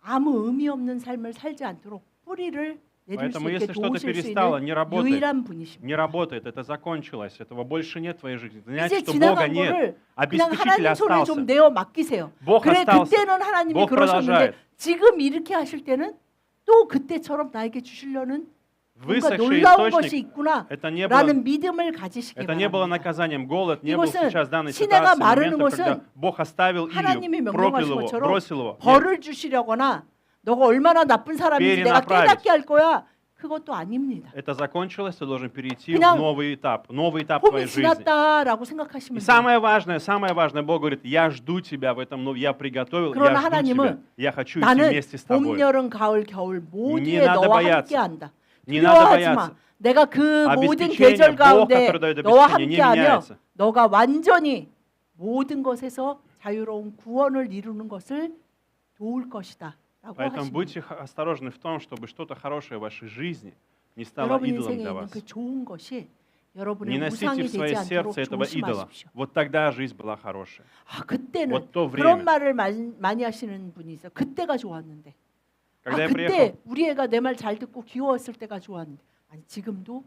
아무 의미 없는 삶을 살지 않도록 뿌리를 내릴 수 Поэтому 있게 если что-то 도우실 수 перестало, 있는 не работает, 유일한 분이십니다. не работает, это закончилось, этого больше нет в твоей жизни. 이제 Значит, что Бога 지나간 нет, 거를 그냥 обеспечитель 하나님 손에 좀 остался. 내어 맡기세요. Бог 그래 остался. 그때는 하나님이 Бог 그러셨는데 продолжает. 지금 이렇게 하실 때는 또 그때처럼 나에게 주시려는 뭔가 Высохший 놀라운 것이 источник, 있구나 это не 라는 было, 믿음을 가지시기 это не было 바랍니다. наказанием. Голод не был 이것은 сейчас в данной 시내가 ситуации 마르는 моментом, когда 것은 Бог оставил 하나님이 Илью, проклял 명령하신 его, 것처럼 бросил его. Нет, 벌을 주시려거나 너가 얼마나 나쁜 사람인지 내가 Перенаправить. 깨닫게 할 거야. 그것도 아닙니다. это закончилось, ты должен перейти в 그냥 новый этап твоей 봄이 жизни. 지났다라고 И 생각하시면 돼요. самое важное, Бог говорит, я жду тебя в этом, я приготовил, 그러나 я жду тебя, 하나님은 я хочу идти 나는 вместе с 봄, тобой. 여름, 가을, 겨울 Не 모두에 надо 너와 бояться. 함께한다. Не надо 두려워하지 마. бояться. 내가 그 모든 Обеспечение, 계절 Бог, 가운데 который дает 너와 обеспечение, не 함께하며 меняется. 너가 완전히 모든 것에서 자유로운 구원을 이루는 것을 도울 것이다. 라고 Поэтому 하십니다. будьте осторожны в том, чтобы что-то хорошее в вашей жизни не стало 여러분 идолом 인생에 для 있는 вас. 그 좋은 것이 Не 여러분의 носите 우상이 в свое 되지 않도록 сердце этого идола. 조심하십시오. Вот тогда жизнь была хорошая. 그때는 Вот то 그런 время, 말을 많이 하시는 분이 있어요. 그때가 좋았는데. когда я 그때 приехал, 우리 애가 내 말 잘 듣고 귀여웠을 때가 좋았는데. 아니 지금도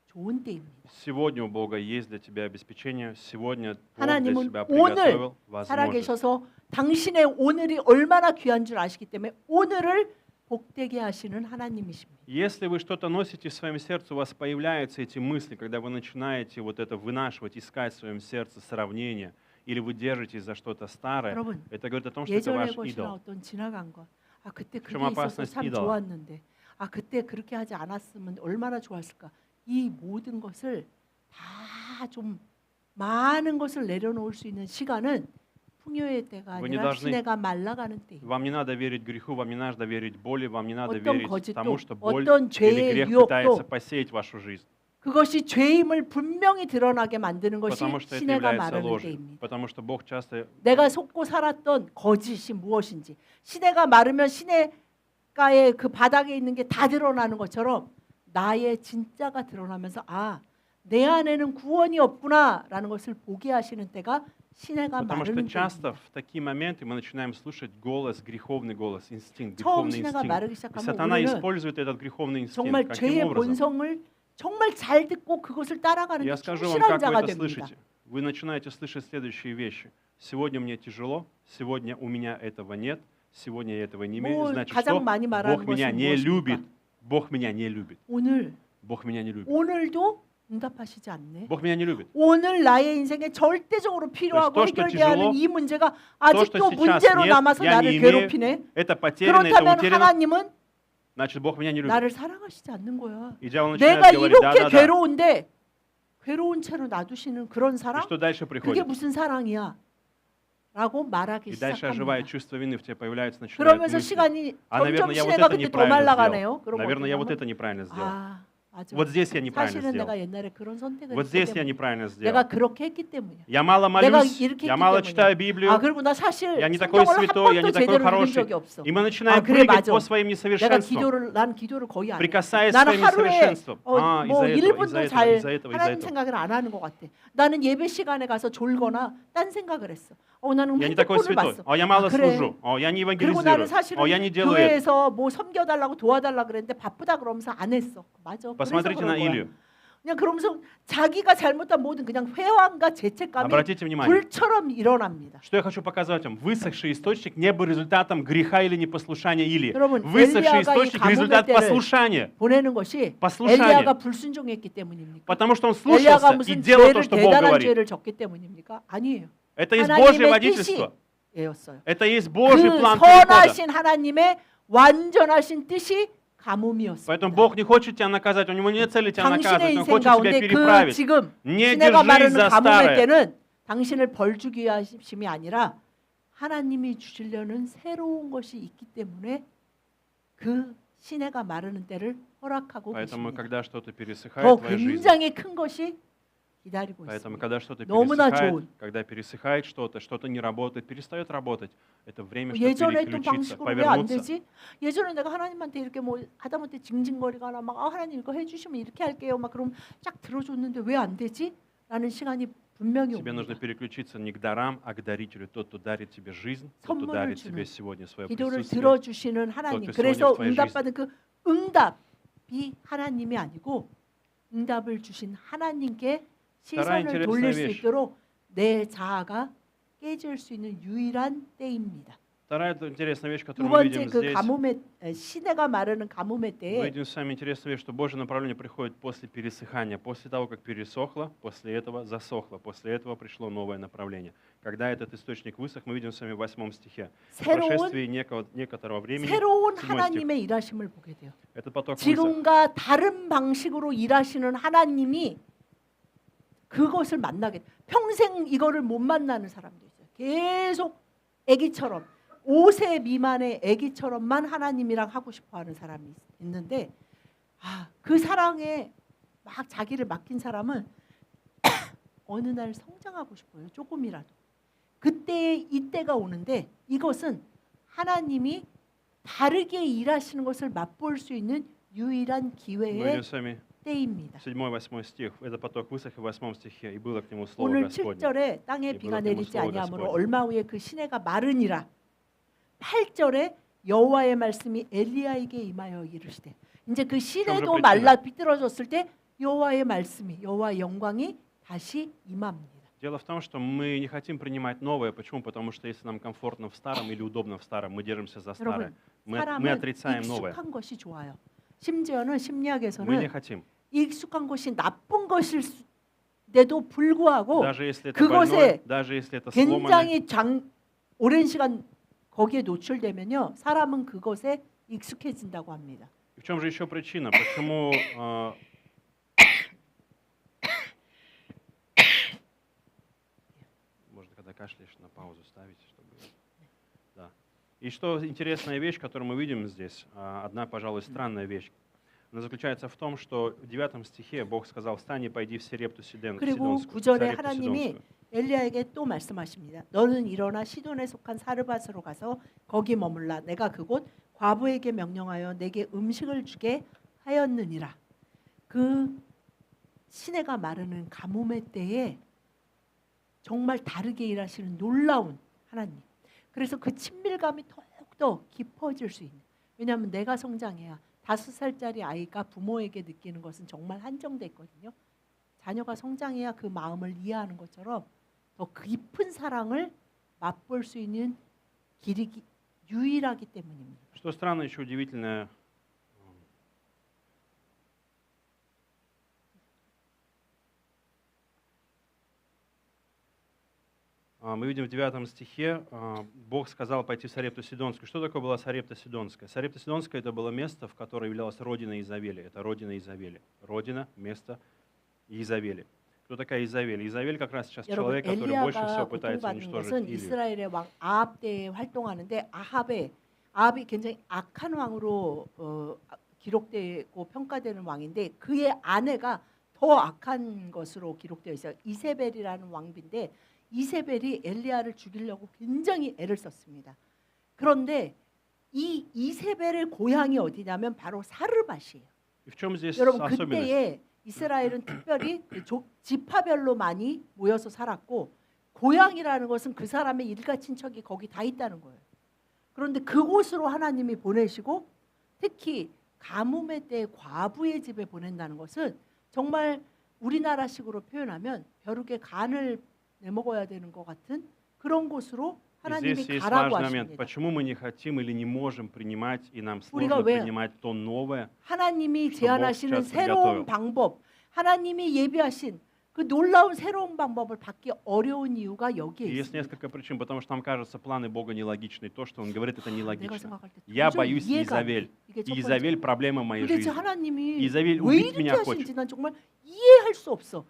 좋은 때입니다. сегодня у Бога есть для тебя обеспечение, сегодня Бог для 하나님은 тебя 오늘 приготовил возможность. 살아계셔서 당신의 오늘이 얼마나 귀한 줄 아시기 때문에 오늘을 복되게 하시는 하나님이십니다. Если вы что-то носите в своем сердце, у вас появляются эти мысли, когда вы начинаете вот это вынашивать, искать в своем сердце сравнение, или вы держитесь за что-то старое, 여러분, это говорит о том, что это 예전의 ваш 것이나 идол. 어떤 지나간 것. 그때 그게 좀 있어서 opasность 참 идола. 좋았는데. 그때 그렇게 하지 않았으면 얼마나 좋았을까. 이 모든 것을 다 좀 많은 것을 내려놓을 수 있는 시간은 풍요의 때가 Вы не 아니라 должны- 시내가 말라가는 때입니다. Вам не надо верить греху, вам не надо верить боли, вам не надо 어떤 верить 거짓도, тому, что боль 어떤 или 죄의 грех 유혹도 пытается посеять вашу жизнь. 그것이 죄임을 분명히 드러나게 만드는 것이 Потому что это 시내가 является 마르는 ложью. 때입니다. Потому что Бог часто 내가 속고 살았던 거짓이 무엇인지 시내가 마르면 시내가의 그 바닥에 있는 게 다 드러나는 것처럼 나의 진짜가 드러나면서 내 안에는 구원이 없구나라는 것을 보게 하시는 때가 시내가 Потому что 마르는 часто 때입니다. в такие моменты мы начинаем слушать голос, греховный голос, инстинкт, 처음 греховный 시내가 инстинкт. 마르기 И 시작하면 сатана 우리는 использует этот греховный инстинкт. 정말 Каким 죄의 образом? 본성을 정말 잘 듣고 그것을 따라가는 게 Я скажу вам, 충실한 как вы 자가 это 됩니다. слышите. Вы начинаете слышать следующие вещи. Сегодня мне тяжело, сегодня у меня этого нет, сегодня я этого не имею. 뭐 Значит, 가장 что? 많이 말하는 Бог меня 것은 не 무엇입니까? любит. Бог меня не любит. 오늘 Бог меня не любит. 오늘도 응답하시지 않네. Бог меня не любит. 오늘 나의 인생에 절대적으로 필요하고 또, что 해결돼야 하는 тяжело, 이 문제가 что 아직도 сейчас 문제로 нет, 남아서 я 나를 не имею, 괴롭히네. это потеряно, это 그렇다면 утеряно, 하나님은 значит, Бог меня не любит. 나를 사랑하시지 않는 거야. И дьявол 내가 начинает говорить, 이렇게 да-да-да. 괴로운데 괴로운 채로 놔두시는 그런 И 사랑? что дальше 그게 приходит? 무슨 사랑이야? 라고 말하기 И дальше оживая 시작합니다. чувство вины в тебе появляется, начинает 그러면서 мысли. 시간이 А, 점점 наверное, я вот 시내가 это 그때 더 неправильно 말라가네요. сделал. 그럼 Наверное, я вот 어떻게 это неправильно сделал. 하면 맞아. Вот здесь я неправильно 사실은 сделал. 내가 옛날에 그런 선택을 Вот 했기 здесь я 때문에 неправильно сделал. 내가 그렇게 했기 때문이야. Я мало 내가 молюсь, 이렇게 я 했기 мало 때문이야. читаю Библию, 아 그리고 나 사실 я не такой 성경을 한 святой, я 번도 не такой 제대로 읽은 хороший. 적이 없어. И мы начинаем 그래, прыгать 맞아. по своим 내가 несовершенствам, 난 기도를 거의 안 해. прикасаясь 나는 своим 하루에 несовершенством. 뭐 из-за 1분도 этого, 잘 из-за этого, из-за 하나님 этого. 생각을 안 하는 것 같아. 나는 예배 시간에 가서 졸거나 딴 생각을 했어. 나는 Я не такой 핸드폰을 святой. 봤어. Я мало 그래. служу. Я не 그리고 나는 евангелизирую. 사실은 Я не делаю это. 교회에서 뭐 섬겨달라고 도와달라 그랬는데 바쁘다 그러면서 안 했어. 맞아. 그래서 Посмотрите 그런 на 거야. Илью. 그냥 그러면서 자기가 잘못한 모든 그냥 회환과 죄책감이 Обратите внимание. 불처럼 일어납니다. Что я хочу показать вам? Высохший источник не был результатом греха или непослушания Илии. 여러분, Высохший 엘리야가 이 источник – результат 가뭄의 때를 послушания. 보내는 것이 послушание. 엘리야가 불순종했기 때문입니까? Потому что он 엘리야가 слушался и 무슨 делал то, 죄를 что Бог 대단한 говорит. 죄를 졌기 때문입니까? 아니에요. Это есть Божье 하나님의 водительство. 뜻이었어요. Это есть Божий 그 план перехода. 선하신 하나님의 완전하신 뜻이 가뭄이었어요. Поэтому Бог не хочет тебя наказать, у него нет цели тебя 당신의 наказывать, он 인생 хочет тебя 가운데 그 переправить. 지금 Не 시내가 держись 마르는 за 가뭄의 старое. 때는 당신을 벌 주기 하심이 아니라 하나님이 주시려는 새로운 것이 있기 때문에 그 시내가 마르는 때를 허락하고 Поэтому, 계십니다. когда что-то пересыхает 더 в твоей жизни, 굉장히 큰 것이 기다리고 поэтому, 있습니다. когда что-то 너무나 пересыхает, 좋은. когда пересыхает что-то не работает, перестает работать, это время, чтобы 예전에 했던 переключиться, 방식으로 왜 안 повернуться. 되지? 예전에 내가 하나님한테 이렇게 뭐 하다못해 징징거리거나 막 하나님 이거 해주시면 이렇게 할게요. 막 그럼 쫙 들어줬는데 왜 안 되지? 라는 시간이 분명히 Тебе нужно 옵니다. переключиться не к дарам, а к дарителю. Тот, кто дарит тебе жизнь, тот, кто 선물을 дарит 주는, тебе сегодня свое 기도를 присутствие. 들어주시는 하나님. 그래서 сегодня в твоей 응답받은 그 응답이 하나님이 아니고 응답을 주신 하나님께 시선을 интересная 돌릴 수 вещь. 있도록 내 자아가 깨질 수 있는 유일한 때입니다. Вторая интересная вещь, 두 которую мы 번째 видим 그 здесь. 가뭄의 시내가 마르는 가뭄의 Мы 때에 видим с вами интересную вещь, что Божье направление приходит после пересыхания, после того, как пересохло, после этого засохло, после этого пришло новое направление. Когда этот источник высох, мы видим с вами в 8 стихе. По 새로운 прошествии некоторого времени, 새로운 7 стих, 하나님의 일하심을 보게 돼요. этот поток высох. 지금과 다른 방식으로 일하시는 하나님이 그것을 만나게 돼요. 평생 이거를 못 만나는 사람도 있어요. 계속 아기처럼 5세 미만의 아기처럼만 하나님이랑 하고 싶어하는 사람이 있는데 그 사랑에 막 자기를 맡긴 사람은 어느 날 성장하고 싶어요. 조금이라도. 그때 이때가 오는데 이것은 하나님이 다르게 일하시는 것을 맛볼 수 있는 유일한 Мы 기회의 видим с вами 때입니다. 7-8 стих. Этот поток высох и в 8 стихе. И было к нему слово 오늘 Господне. 7절에 땅에 이 비가 물론 내리지 때문에 아니하므로 слово 얼마 후에 그 시내가 마르니라. 8절에 여호와의 말씀이 엘리야에게 임하여 이르시되 이제 그 시내도 그렇죠. 말라 비뚤어졌을 때 여호와의 말씀이 여호와의 영광이 다시 임합니다. Дело в том, что мы не хотим принимать новое. Почему? Потому что если нам комфортно в старом или удобно в старом, мы держимся за старое. 여러분, Мы 사람은 отрицаем новое. 익숙한 것이 좋아요. 심지어는 Мы не 심리학에서는 хотим. 익숙한 것이 나쁜 것일데도 불구하고 Даже если это 그것에 больное, даже если это сломанное, 굉장히 오랜 시간 거기에 노출되면요 사람은 그것에 익숙해진다고 합니다. в чем же еще причина? Почему можно, когда кашляешь, на паузу ставить, чтобы... Да. И что интересная вещь, которую мы видим здесь, одна, пожалуй, странная вещь, она заключается в том, что в 9 стихе Бог сказал: «Встань и пойди в Сарепту 그리고 Сидонскую». 9절에 Сарепту 하나님이 Сидонскую. 엘리야에게 또 말씀하십니다. 너는 일어나 시돈에 속한 사르밧으로 가서 거기 머물라. 내가 그곳 과부에게 명령하여 내게 음식을 주게 하였느니라. 그 시내가 마르는 가뭄의 때에 정말 다르게 일하시는 놀라운 하나님. 그래서 그 친밀감이 더욱더 깊어질 수 있는. 왜냐하면 내가 성장해야 5살짜리 아이가 부모에게 느끼는 것은 정말 한정돼 있거든요. 자녀가 성장해야 그 마음을 이해하는 것처럼 더 깊은 사랑을 맛볼 수 있는 길이 유일하기 때문입니다. Что странно, еще удивительное, мы видим в 9 стихе, Бог сказал пойти в Сарепту Сидонскую. Что такое была Сарепта Сидонская? Сарепта Сидонская — это было место, в которое являлась родина Изавели. Это родина Изавели. Родина, место Изавели. Кто такая Изавель? Изавель как раз сейчас 여러분, человек, который больше 엘리야가 всего пытается 고통받는 уничтожить 것은 Илью. 이스라엘의 왕 아합 때에 활동하는데 아합이 굉장히 악한 왕으로 기록되고 평가되는 왕인데 그의 아내가 더 악한 것으로 기록되어 있어요. 이세벨이라는 왕비인데 이세벨이 엘리야를 죽이려고 굉장히 애를 썼습니다. 그런데 이 이세벨의 고향이 어디냐면 바로 사르밧이에요. И в чем здесь 여러분 особенность? 그때에 이스라엘은 특별히 지파별로 많이 모여서 살았고 고향이라는 것은 그 사람의 일가 친척이 거기 다 있다는 거예요. 그런데 그곳으로 하나님이 보내시고 특히 가뭄의 때 과부의 집에 보낸다는 것은 정말 우리나라식으로 표현하면 벼룩에 간을 내먹어야 되는 것 같은 그런 곳으로 И 하나님이 здесь есть 가라고 важный момент. 하십니다. Почему мы не хотим или не можем принимать, и нам 우리가 сложно 왜 принимать то новое? 하나님이 что Бог 제안하시는 сейчас 새로운 приготовил. 방법, 하나님이 예비하신 그 놀라운 새로운 방법을 받기 어려운 이유가 여기에 И есть 있습니다. несколько причин, потому что нам кажется, планы Бога нелогичны. То, что Он говорит, это 내가 нелогично. 생각할 때 Я 도저히 боюсь 이해가 안 돼. Изавель. 이게 첫 И 번째. Изавель проблема в моей 도대체 жизни. 하나님이 이사벨 왜 убить 이렇게 меня 하시는지 난 정말 이해할 수 없어.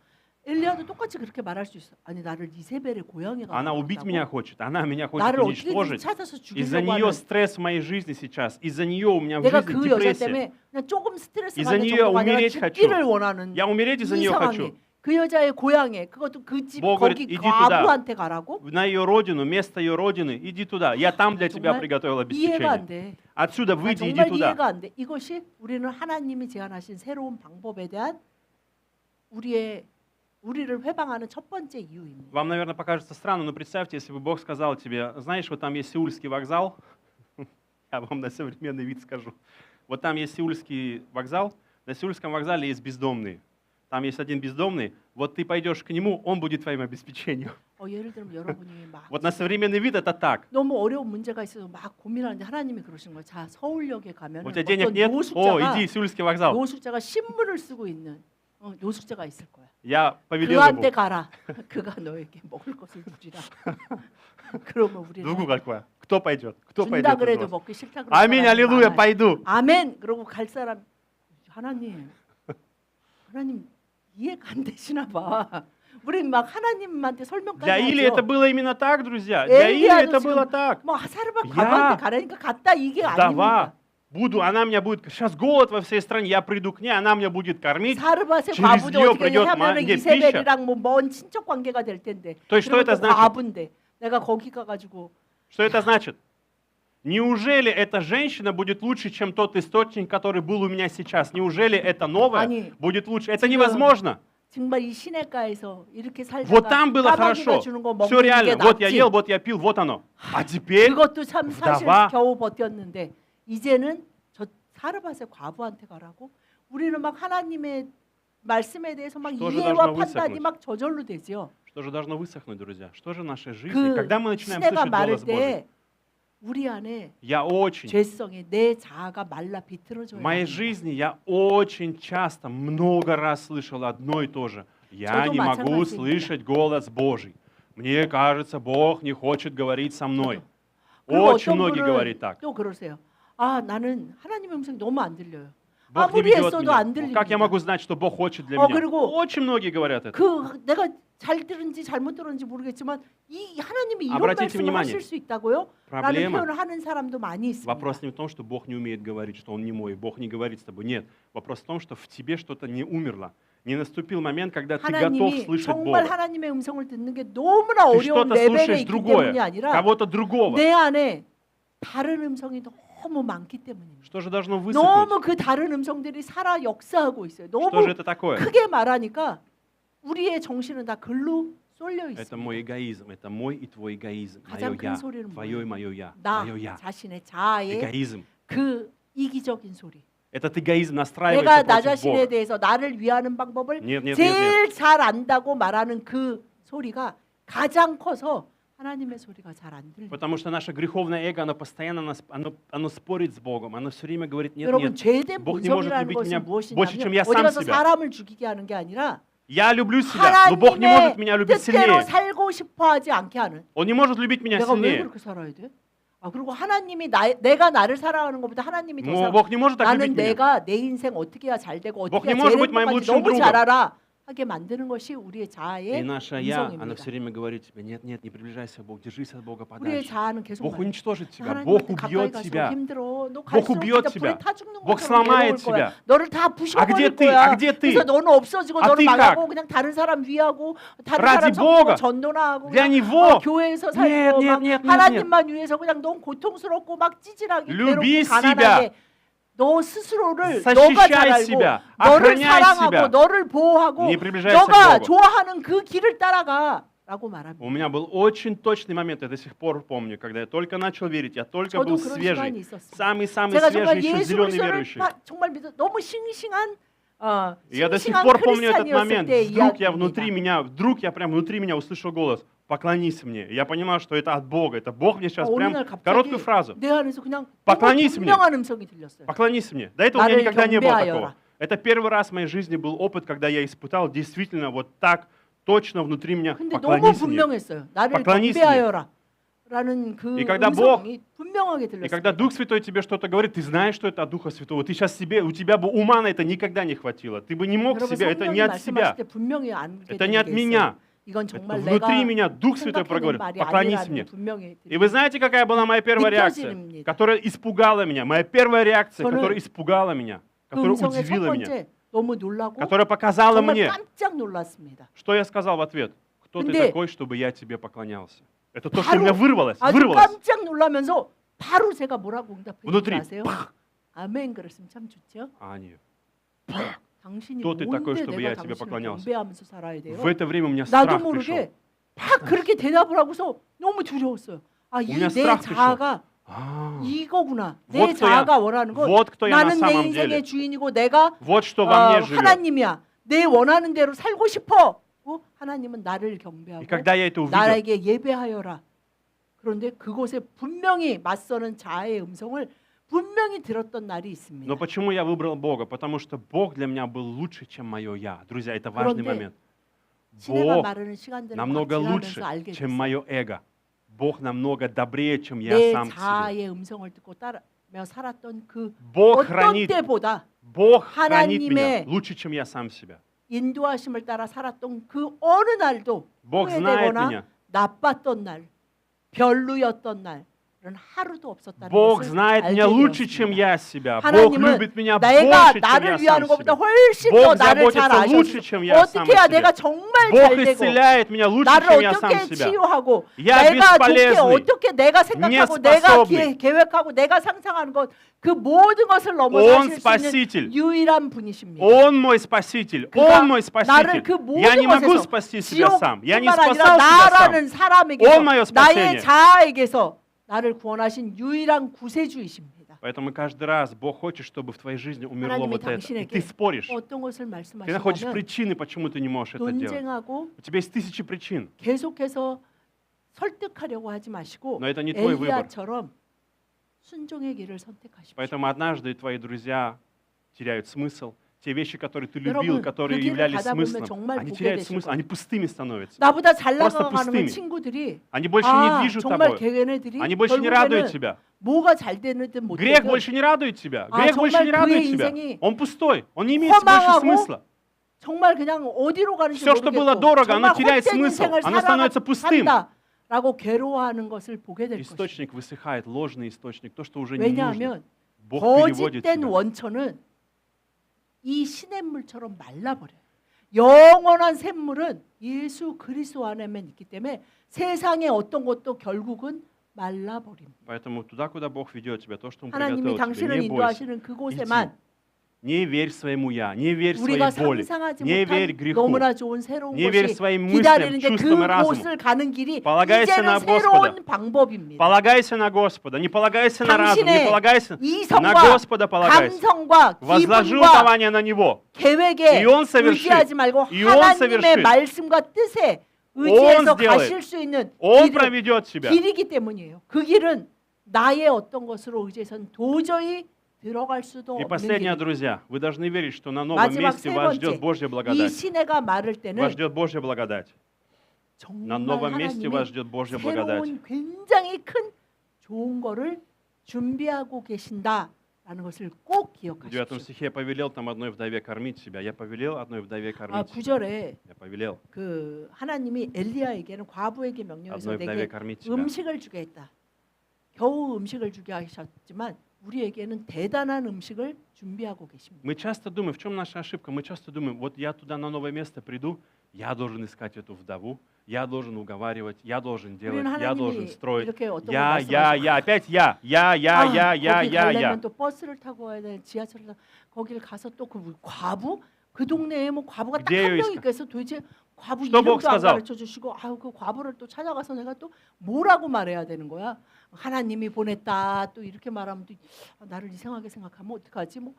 엘리야도 똑같이 그렇게 말할 수 있어. 아니 나를 이세벨의 고향에 Она убить меня хочет, она меня хочет 나를 어떻게든 уничтожить. 찾아서 Из-за 죽이려고 нее 하는 스тресс в моей жизни сейчас. Из-за нее у меня в 내가 жизни 그 여자 депрессия. 때문에 그냥 조금 스트레스 из-за 받는 нее 정도가 아니라 умереть 죽기를 хочу. 원하는 Я умереть из-за 이 нее 상황에 хочу. 그 여자의 고향에 그것도 그 집 Бог 거기 говорит, иди туда. 과부한테 가라고? На ее родину, место ее родины, иди туда. Я там для тебя 정말 приготовил 이해가 안 обеспечение. 돼. Отсюда 아, выйди, иди 정말 туда. 이해가 안 돼. 이것이 우리는 하나님이 제안하신 새로운 방법에 대한 우리를 회방하는 첫 번째 이유입니다. Вам, наверное, покажется странно, но представьте, если бы Бог сказал тебе, знаешь, вот там есть Сеульский вокзал, я вам на современный вид скажу, вот там есть Сеульский вокзал, на Сеульском вокзале есть бездомные, там есть один бездомный, вот ты пойдешь к нему, он будет твоим обеспечением. 예를 들면 여러분이 막 Вот на современный вид это так. 너무 어려운 문제가 있어서 막 고민하는데 하나님이 그러시는 거예요. 자, 서울역에 가면 У тебя денег 어떤 нет? О, 노숙자가 иди, Сеульский вокзал. 신문을 쓰고 있는 노숙자가 있을 거야. Я повелел 그한테 ему. 가라. 그가 너에게 먹을 것을 주리라. 그러면 우리는 누구 갈 거야? Кто пойдет? Кто 준다 пойдет из 그래도 вас? 먹기 싫다 그러는 Аминь, 사람이 аллилуйя, 많아요. пойду. 아멘. 그러고 갈 사람 하나님 이해가 안 되시나 봐. 우린 막 하나님한테 설명까지 Для Или это 하죠. было именно так, друзья. Для Или 엘리야도 это 지금 было так. 뭐 사르밧 야. 과부한테 가라니까 갔다 이게 Вдова, 아닙니다. она меня будет, сейчас голод во всей стране, я приду к ней, она меня будет кормить. 사르밧의 через 과부도 нее 어떻게 придет 하면 이게 이세벨이랑 뭐 먼 친척 관계가 될 텐데. То есть что 그리고 это 또 значит? 과부인데 내가 거기 가가지고 Что это значит? Неужели эта женщина будет лучше, чем тот источник, который был у меня сейчас? Неужели это новое 아니, будет лучше? Это 지금 невозможно. 정말 이 시내가에서 이렇게 Вот 살다가 там было 까마귀가 хорошо. 주는 거 Все 먹는 게 реально. Вот я 낫지. ел, вот я пил, вот оно. А теперь 그것도 참 사실 вдова. 겨우 버텼는데 이제는 저 사르밧의 과부한테 가라고? 우리는 막 하나님의 말씀에 대해서 막 Что же 이해와 должно 판단이 высохнуть? 막 저절로 되죠. Что же должно высохнуть, друзья? Что же в нашей жизни? 그 Когда мы начинаем 시내가 слышать 마를 голос Божий? 때 우리 안에 Я очень 죄성에 내 자아가 말라 В 비틀어져야 моей 합니다. жизни я очень часто, много раз слышал одно и то же. Я 저도 не могу 마찬가지입니다. слышать голос Божий. Мне кажется, Бог не хочет говорить со мной. 그리고 Очень 어떤 многие говорят 분은 так. 또 그러세요. 아 나는 하나님의 음성이 너무 안 들려요. Бог не 아무리 ведет 했어도 меня. 안 Ну, Как я 들립니다. могу знать, что Бог хочет для 어, меня? 그리고 Очень многие говорят это. 그 내가 잘 들은지 잘못 들은지 모르겠지만 이 하나님이 이런 Обратите 말씀을 внимание. 하실 수 있다고요? 라는 Проблема. 표현을 하는 사람도 많이 있습니다. Вопрос не в том, что Бог не умеет говорить, что Он не мой, Бог не говорит с тобой. Нет. Вопрос в том, что в тебе что-то не умерло. Не наступил момент, когда ты готов 하나님이 слышать 정말 Бога. 하나님의 음성을 듣는 게 너무나 Ты 어려운 что-то 레벨에 слушаешь 있기 другое, 때문이 아니라 кого-то другого. 내 안에 다른 음성이 너무 많기 때문입니다. Что же должно высохнуть? 너무 그 다른 음성들이 살아 역사하고 있어요. Что же 너무 это такое? 크게 말하니까 우리의 정신은 다 글로 쏠려 Это 있습니다. мой эгоизм, это мой и твой эгоизм. 가장 Мое 큰 я, 소리는 твое и 뭐예요? мое я, 나 мое я. 자신의 자아의 Эгоизм. 그 이기적인 소리. Этот эгоизм 내가 настраивается 나 против 자신에 Бога. 대해서 나를 위하는 방법을 Нет, нет, нет, нет. 제일 잘 안다고 말하는 그 소리가 가장 커서 하나님의 소리가 잘 안 들려요. Потому что наше греховное эго, оно постоянно оно спорит с Богом, оно все время говорит, нет, 여러분 нет, 죄된 Бог не может 본성이라는 любить меня 것은 больше, чем 무엇이냐면 я 어디 сам 가서 себя. 사람을 죽이게 하는 게 아니라 Я люблю себя, но Бог не может меня 하나님의 любить 뜻대로 сильнее. 살고 싶어하지 않게 하는. Он не может любить меня 내가 왜 сильнее. 그렇게 살아야 돼? 아 그리고 하나님이 내가 나를 사랑하는 것보다 하나님이 더 Но 사랑. Бог не может так 나는 любить меня. 내가 내 인생 어떻게 해야 잘 되고 Бог 어떻게 не 해야 может быть моим 제일 лучшим 너무 другом. 잘 알아. 하게 만드는 것이 우리의 И 자아의 наше «я», она 음성입니다. все время говорит тебе, нет, нет, не приближайся к Богу, держись от Бога 우리의 подальше. 자아는 계속 Бог 말해요. уничтожит тебя, Бог 하나님한테 가까이 убьет 갈수록 тебя. 힘들어. 너 Бог 갈수록 убьет 진짜 불에 тебя. 타 죽는 Бог 것처럼 сломает 괴로울 거야. тебя. 너를 다 где 부셔버릴 ты? 거야. где ты? 그래서 너는 없어지고 А 너는 ты 망하고 как? 그냥 다른 사람 위하고 다른 Ради 사람 섬기고 Бога. 전도나 하고 Для 그냥 Него. 교회에서 Нет, 살고 нет, 막 нет, нет, 하나님만 위해서 그냥 넌 고통스럽고 막 찌질하게 Люби 괴롭고 가난하게 себя. 너 스스로를 защищай 너가 잘 알고 себя, 너를 охраняй 사랑하고 себя. 너를 보호하고 Не приближайся к 너가 Богу. 좋아하는 그 길을 따라가라고 말합니다. У меня был очень точный момент, я до сих пор помню, когда я только начал верить, я только 저도 был 그런 시간이 свежий, 있었어요. самый-самый 제가 свежий, 정말 еще 예수 зеленый 그리스도를 верующий. 정말 믿어 너무 싱싱한 Я до сих 싱싱한 пор помню этот 크리스찬이었을 момент. 때 Вдруг я 이야기입니다. вдруг я прям внутри меня услышал голос: «Поклонись мне». Я понимал, что это от Бога. Это Бог мне сейчас 어느 прям 날 갑자기 короткую фразу. 내 안에서 그냥 너무 Поклонись мне. 분명한 음성이 들렸어요. Поклонись мне. До этого у меня 나를 никогда не было 경배하여라. такого. Это первый раз в моей жизни был опыт, когда я испытал действительно вот так точно внутри меня: 근데 너무 поклонись мне. 분명했어요. 나를 поклонись 경배하여라. 라는 그 И когда 음성이 분명하게 И когда 들렸어요. Дух Святой тебе что-то говорит, ты знаешь, что это от Духа Святого. Ты сейчас у тебя бы ума на это никогда не хватило. Ты бы не мог 여러분 себя, это 성령이 не от 말씀하실 себя. 때 분명히 알게 Это не 되는 от 게 있어요. меня. 이건 Это 정말 внутри 내가 меня Дух Святой 생각해낸 проговорит: 말이 поклонись 아니라는 мне. 게 분명히 И вы знаете, какая была моя первая реакция, 느껴집니다. которая испугала меня? Моя первая реакция, 저는 которая испугала меня, 그 которая 음성에 첫 удивила меня, 번째 너무 놀라고 которая показала 정말 мне, 깜짝 놀랐습니다. что я сказал в ответ: кто ты 근데 такой, чтобы я тебе поклонялся? Это то, что у меня 바로 вырвалось. 아주 Вырвалось. 깜짝 놀라면서 바로 제가 뭐라고 응답했는지 внутри. 아세요? 아멘 그랬으면 참 좋죠. А, нет. 당신이 кто ты такой, 뭔데 чтобы 내가 я тебе 당신을 поклонялся? 경배하면서 살아야 돼요? В это время у меня 나도 страх пришел. 모르게 막 그렇게 대답을 하고서 너무 두려웠어요. 아, 이 меня 내 страх пришел. 자아가 А, 이거구나. 내 Вот кто я. 자아가 원하는 건 Вот кто я на 나는 내 самом 인생의 деле. 주인이고 내가 Вот что во мне живет. 하나님이야. 내 원하는 대로 살고 싶어. 하나님은 나를 경배하고 И когда я это увидел, 나에게 예배하여라. 그런데 그곳에 분명히 맞서는 자아의 음성을 분명히 들었던 날이 있습니다. но почему я выбрал Бога? Потому что Бог для меня был лучше, чем мое «я». Друзья, это важный 그런데 момент. 지내가 Бог 마르는 시간들을 намного лучше, 지나면서 알게 чем 됐어요. мое эго. Бог намного добрее, чем я 내 сам к себе. 자아의 음성을 듣고 따르며 살았던 그 Бог 어떤 хранит, 때보다 Бог хранит 하나님의 меня лучше, чем я сам себя. 인도하심을 따라 살았던 그 어느 날도 Бог знает 후회되거나 меня. 나빴던 날, 별로였던 날은 하루도 없었다는 Бог 것을 знает 알게 меня лучше, чем 되었습니다. я себя. Бог 하나님은 любит меня 내가 больше, чем 나를 я 위하는 сам 것보다 себя. 훨씬 더 Бог 나를 잘 заботится лучше, 아셔서 чем я сам 어떻게 о 해야 себе. 내가 정말 Бог 잘 되고 исцеляет меня лучше, 나를 чем я сам 어떻게 себя. 치유하고 Я 내가 좋게 бесполезный, 어떻게 내가 생각하고 не 내가 способный. 계획하고 내가 상상하는 것 그 모든 것을 넘어서 Он 하실 수 спаситель. 있는 유일한 분이십니다. Он мой спаситель, 그가 Он мой 나를 спаситель. 그 Я 모든 не могу 것에서 спасти себя сам. Я не 지옥뿐만 아니라 спасал себя сам. 나라는 사람에게서 Он мое 나의 спасение. 자아에게서 나를 구원하신 유일한 구세주이십니다. Поэтому каждый раз Бог хочет, чтобы в твоей жизни умерло 하나님이 вот это. И 당신에게 ты споришь. 어떤 것을 Ты находишь 말씀하시냐면 причины, почему ты не можешь это делать. 논쟁하고 У тебя есть тысячи причин. 계속해서 설득하려고 하지 마시고 Но это не твой выбор. 엘리야처럼 순종의 길을 선택하십시오. Поэтому однажды твои друзья теряют смысл. Те вещи, которые ты любил, 여러분, которые 그 길을 являлись 가다 보면 смыслом, 정말 они 보게 теряют 되실 смысл, 거예요. они пустыми становятся. 나보다 잘 просто 나가는 пустыми. 친구들이 Они больше не видят 정말 тобой. 걔네들이 Они больше не радуют 결국에는 тебя. 뭐가 잘 되는지 못 Грех 되든 больше не радует тебя. А, Грех больше 정말 не радует 그의 тебя. 인생이 Он пустой. Он не имеет больше 허망하고 смысла. 정말 그냥 어디로 가는지 Все, что было 모르겠고 дорого, оно 정말 теряет 헛된 смысл. 인생을 Оно становится пустым. 살아간다라고 괴로워하는 것을 보게 될 것입니다. Источник высыхает, ложный источник, то, что уже не нужно. 왜냐하면 Бог переводит 거짓된 тебя. 원천은 이 시냇물처럼 말라버려요. 영원한 샘물은 예수 그리스도 안에만 있기 때문에 세상의 어떤 것도 결국은 말라버립니다. Поэтому туда, куда Бог ведет тебя, то, что Он 하나님이 приготовил тебе, 당신을 не бойся. 인도하시는 그곳에만 Не верь своему «я», не верь своей 우리가 боли, 상상하지 не верь 못한 греху. 너무나 좋은 새로운 Не верь 것이 своим мыслям, 기다리는데 чувствам и разуму. 그곳을 가는 길이 Полагайся на 이제는 새로운 Господа. 방법입니다. Полагайся на Господа, не полагайся на разум, не 당신의 полагайся на 이성과 Господа, полагайся. 감성과 Возложи 기분과 упование на Него. 계획에 И он совершит. 의지하지 말고 И он 하나님의 совершит. 말씀과 뜻에 의지해서 сделает. 가실 수 있는 Он проведет тебя. 길이기 때문이에요. 그 길은 나의 어떤 것으로 의지해서는 도저히 들어갈 수도 И 없는 последнее, 길. друзья, вы должны верить, что на новом 마지막 месте 세 вас 번째, ждет Божья 이 благодать. 시내가 마를 Вас 때는 ждет Божья благодать. На 정말 новом месте вас 하나님이 ждет Божья благодать. 새로운 굉장히 큰 좋은 거를 준비하고 계신다라는 라는 것을 꼭 В 9 기억하십시오. стихе я повелел там одной вдове кормить себя. Я повелел одной вдове кормить себя. 9절에 Я повелел 그 하나님이 엘리야에게는 과부에게 одной 명령해서 вдове 내게 кормить себя. 음식을 주게 했다. 겨우 음식을 주게 하셨지만 우리에게는 대단한 음식을 준비하고 계십니다. Мы часто думаем, в чем наша ошибка? Мы часто думаем, вот я туда на новое место приду, я должен искать эту вдову, я должен уговаривать, я должен делать, 우리는 я должен 하나님이 строить. 이렇게 어떤 걸 Я, опять я, 거기 я. 가려면 또 버스를 타고 와야 돼, 지하철을 타. 거길 가서 또 그 과부? 그 동네에 뭐 과부가 딱 где 한 ее 명 искать? 있겠어. 도대체 과부 Что Бог 이름도 안 сказал? 가르쳐 주시고 아유 그 과부를 또 찾아가서 내가 또 뭐라고 말해야 되는 거야? 하나님이 보냈다. 또 이렇게 말하면 또 나를 이상하게 생각하면 어떡하지? 뭐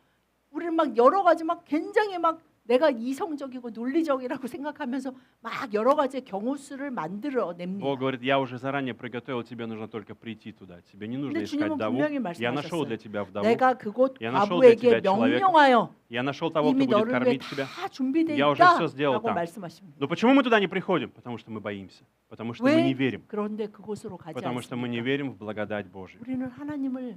우리는 막 여러 가지 막 굉장히 막 내가 이성적이고 논리적이라고 생각하면서 막 여러 가지의 경우수를 만들어 냅니다. Бог говорит, я уже заранее приготовил, тебе нужно только прийти туда. Тебе не нужно 근데 искать 주님은 вдову. 분명히 Я нашел 말씀하셨어요. для тебя вдову. 내가 그곳 Я нашел для 과부에게 тебя человека. 명령하여 Я нашел того, кто 이미 будет 너를 위해 кормить тебя. 다 준비되어 Я уже всё сделал 있다라고 там. 말씀하십니다. Но почему мы туда не приходим? Потому что мы боимся. Потому что мы 왜 не верим. 그런데 그곳으로 가지 Потому что мы не 않습니까? верим в благодать Божию. 우리는 하나님을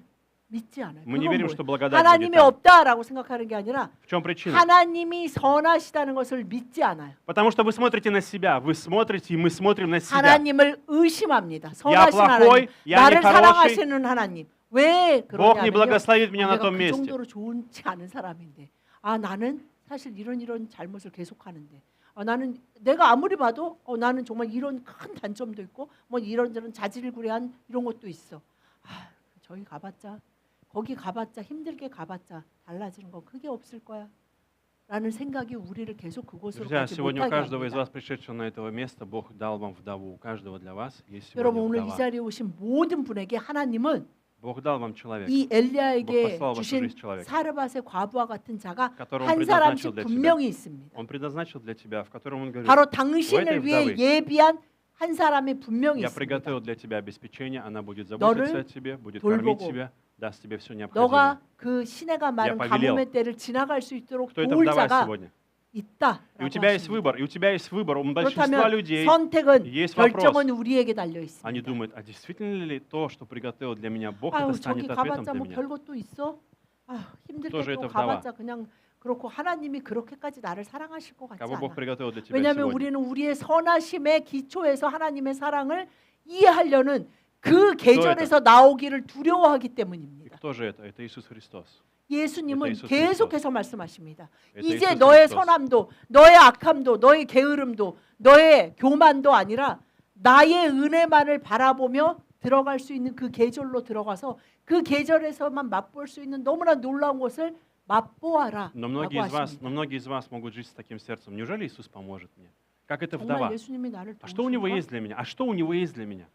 믿지 않아요. Мы не 그건 верим, 뭐예요? что благодать будет 하나님이 там. 없다라고 생각하는 게 아니라 В чем причина? 하나님이 선하시다는 것을 믿지 않아요. Потому что вы смотрите на себя, вы смотрите, и мы смотрим на себя. 하나님을 의심합니다. Я 선하신 плохой, 하나님, я 나를 нехороший. 사랑하시는 하나님. 왜 Бог не 그러냐면요. благословит меня на 내가 том 그 месте. 정도로 좋지 않은 사람인데 나는 사실 이런 잘못을 계속하는데 나는 내가 아무리 봐도 나는 정말 이런 큰 단점도 있고 뭐 이런저런 자질구레한 이런 것도 있어. 저기 가봤자 거기 가봤자 힘들게 가봤자 달라지는 건 크게 없을 거야 라는 생각이 우리를 계속 그곳으로 Друзья, 가지 сегодня у 못하게 каждого из 합니다. вас, пришедшего на этого места, Бог дал вам вдову. У каждого для вас есть 여러분 сегодня 오늘 이 вдова. 자리에 오신 모든 분에게 하나님은 Бог дал вам человека, 이 엘리야에게 Бог послал в вашу 주신 жизнь человека, 사르밧의 과부와 같은 자가 которого Он 한 предназначил 사람씩 для тебя. 분명히 있습니다. Он предназначил для тебя, в котором Он говорит, 바로 у этой 당신을 위해 вдовы 예비한 한 사람이 분명히 я 있습니다. приготовил для тебя обеспечение, она будет 너를 заботиться о тебе, будет кормить 돌보고 тебя, даст тебе все необходимое. 너가 그 시내가 많은 повелел. 가뭄의 때를 지나갈 수 있도록 Кто эта 도울 вдова 자가 сегодня? И у 있다라고 тебя есть 하십니다. выбор, и у тебя есть выбор. У большинства 그렇다면 людей 선택은 есть вопрос. 결정은 우리에게 달려 Они 있습니다. думают, а действительно ли то, что приготовил для меня Бог, 아유 это 저기 станет ответом 가봤자 для 뭐 меня? 별것도 있어? 힘들게 тоже 또 это вдова. 가봤자 그냥 그렇고 하나님이 그렇게까지 나를 사랑하실 것 같지 Кого Бог 않아. приготовил для тебя 왜냐하면 сегодня? 우리는 우리의 선하심의 기초에서 하나님의 사랑을 이해하려는 그 계절에서 나오기를 두려워하기 И 때문입니다. кто же это? Это Иисус Христос. 예수님은 예수 계속해서 말씀하십니다. Это 이제 Иисус 너의 Христос. 선함도 너의 악함도 너의 게으름도 너의 교만도 아니라 나의 은혜만을 바라보며 들어갈 수 있는 그 계절로 들어가서 그 계절에서만 맛볼 수 있는 너무나 놀라운 것을 맛보아라 Но 라고 하십니다. многие из вас могут жить с таким сердцем. Неужели Иисус поможет мне? Как эта 정말 вдова? 예수님이 나를 А что у него 도우실까? есть для меня? А что у него есть для меня?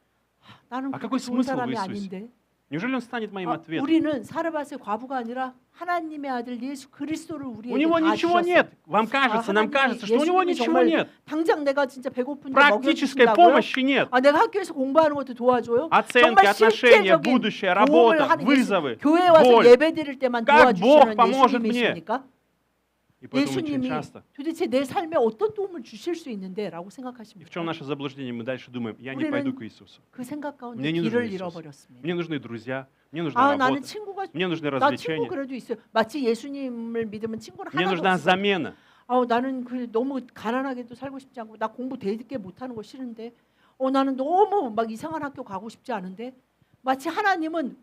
나는 아, 그렇게 какой 좋은 смысл в 사람이 Иисусе? 아닌데 Неужели он станет моим ответом? 우리는 사르밧의 과부가 아니라 하나님의 아들 예수 그리스도를 У 우리에게 него 다 ничего 주셨어요. нет. Вам кажется, нам 하나님이 кажется, что у него 예수님이 ничего 정말 нет. 당장 내가 진짜 배고픈데 Практической 먹여주신다고요? помощи нет. 내가 학교에서 공부하는 것도 도와줘요? Оценки, 정말 отношения, 실제적인 будущее, 도움을 работа, 하는 вызовы, 교회 와서 боль. 예배 드릴 때만 Как Бог 도와주시는 поможет 예수님이십니까? И поэтому очень 예수님이 часто, 도대체 내 삶에 어떤 도움을 주실 수 있는데 라고 и в 생각하십니까? чем наше заблуждение, мы дальше думаем, я не 우리는 пойду к Иисусу. 그 생각 가운데 Мне не нужен 길을 Иисус. 잃어버렸습니다. Мне нужны друзья, мне нужна 나는 работа, 친구가 мне нужны 나 친구 развлечения, 그래도 있어요. 마치 예수님을 믿으면 친구는 мне 하나도 нужна 없어. замена. 나는 너무 가난하게도 살고 싶지 않고 나 공부 되게 못하는 거 싫은데 나는 너무 막 이상한 학교 가고 싶지 않은데 마치 하나님은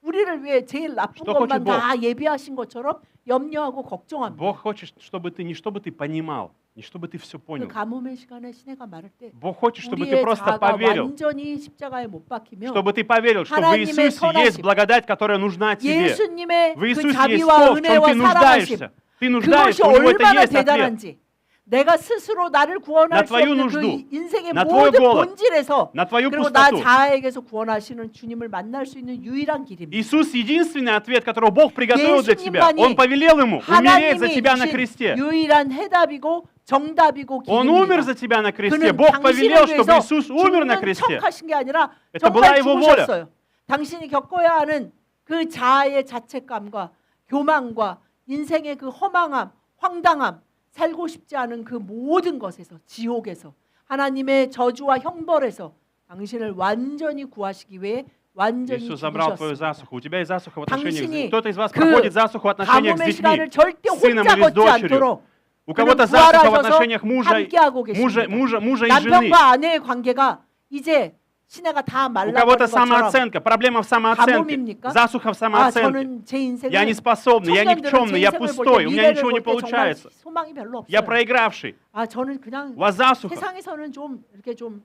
우리를 위해 제일 나쁜 Что 것만 хочет Бог? 다 예비하신 것처럼 염려하고 걱정합니다. Бог хочет, чтобы ты не чтобы ты понимал, не чтобы ты все 그 понял. 가뭄의 시간에 시내가 마를 때 Бог хочет, чтобы ты 우리의 просто 자아가 поверил, 완전히 십자가에 못 박히며 чтобы ты поверил, что в 하나님의 Иисусе есть 선하심, благодать, которая нужна тебе. 예수님의 В 그 Иисусе есть 자비와 то, в чем 은혜와 ты 사랑하심 нуждаешься. Ты 그것이 нуждаешься, у него это 얼마나 есть ответ. 대단한지 내가 스스로 나를 구원할 나 수 твою 없는 нужду, 그 인생의 나 твой 모든 голод, 본질에서 На твою 그리고 나 пустоту. 자아에게서 구원하시는 주님을 만날 수 있는 유일한 길입니다. Иисус единственный ответ, которого Бог приготовил для тебя. 예수님만이 Он повелел ему умереть за 하나님이 тебя на 주신 кресте. 유일한 해답이고 정답이고 Он умер 길입니다. за тебя на кресте. 그는 Бог повелел, 당신을 чтобы 위해서 Иисус умер на 죽는 кресте. 척하신 게 아니라 Это была 정말 его воля. 죽으셨어요. 당신이 겪어야 하는 그 자아의 자책감과 교만과 인생의 그 허망함, 황당함, 살고 싶지 않은 그 모든 것에서 지옥에서 하나님의 저주와 형벌에서 당신을 완전히 구하시기 위해 완전히 Иисус забрал твою 죽으셨습니다. засуху. У тебя есть засуха в отношениях. 당신이 Кто-то из вас 그 проходит засуху в отношениях с 가뭄의 детьми, 시간을 절대 с сыном 혼자 или с 걷지 дочерью. 않도록 У 그는 кого-то засуха в 부활하셔서 отношениях мужа 함께하고 계십니다. и жены. 남편과 아내의 관계가 이제 시내가 다 У 말라가는 кого-то 것처럼 самооценка, проблема в самооценке, 가뭄입니까? засуха в 아, самооценке. 저는 제 인생을 Я не способный, я 청년들은 никчемный, 제 я 인생을 пустой, 볼때 у меня 미래를 ничего не 볼 때 정말 получается. 소망이 별로 Я 없어요. проигравший. 아, 저는 그냥 У вас засуха. 세상에서는 좀 이렇게 좀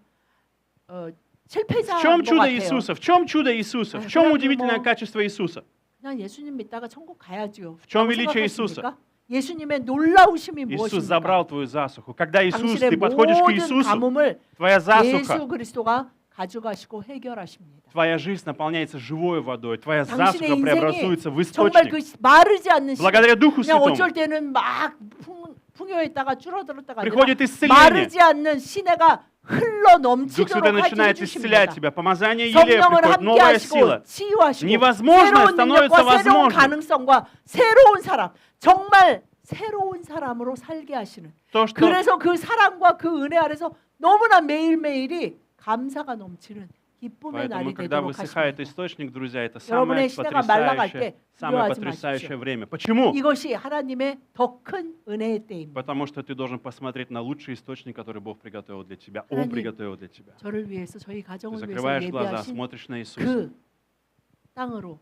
В 실패자인 чем 것 чудо 같아요. Иисуса? В чем чудо Иисуса? В чем 그냥 удивительное 뭐- качество Иисуса? 그냥 예수님 믿다가 천국 가야지요. В чем 라고 величие 생각하십니까? 예수님의 놀라우심이 Иисус 무엇입니까? забрал твою засуху. Когда Иисус, 당신의 ты подходишь к 모든 Иисусу, 가뭄을 твоя засуха, 예수 그리스도가 가져가시고 해결하십니다. твоя жизнь наполняется живой водой, твоя 당신의 засуха 인생이 преобразуется в 정말 источник. 그 마르지 않는 시간, Благодаря Духу 그냥 Святому 어쩔 때는 막 풍요했다가 줄어들었다가 아니라 приходит исцеление. 마르지 않는 시내가 흘러 Дух Святой 넘치도록 하여 начинает 주십니다. исцелять тебя. Помазание елея 성령을 приходит, 함께 новая 하시고 сила. 치유하시고 невозможное 새로운 становится 능력과 새로운 возможным. 가능성과 새로운 사람, 정말 새로운 사람으로 살게 하시는, То, что 그래서 그 사랑과 그 은혜 아래서 너무나 매일매일이 감사가 넘치는 기쁨의 Поэтому, 날이 когда 되도록 высыхает 하십니다. источник, друзья, это самое 여러분의 시대가 말라갈 потрясающее, 때 самое 두려워하지 потрясающее 마십시오. время. Почему? 이것이 하나님의 더 큰 은혜의 때입니다. Потому что ты должен посмотреть на лучший источник, который Бог приготовил для тебя. Он 하나님, приготовил для тебя. 저를 위해서 저희 Ты 가정을 위해서 закрываешь глаза, 예배하신 смотришь на Иисуса. 그 땅으로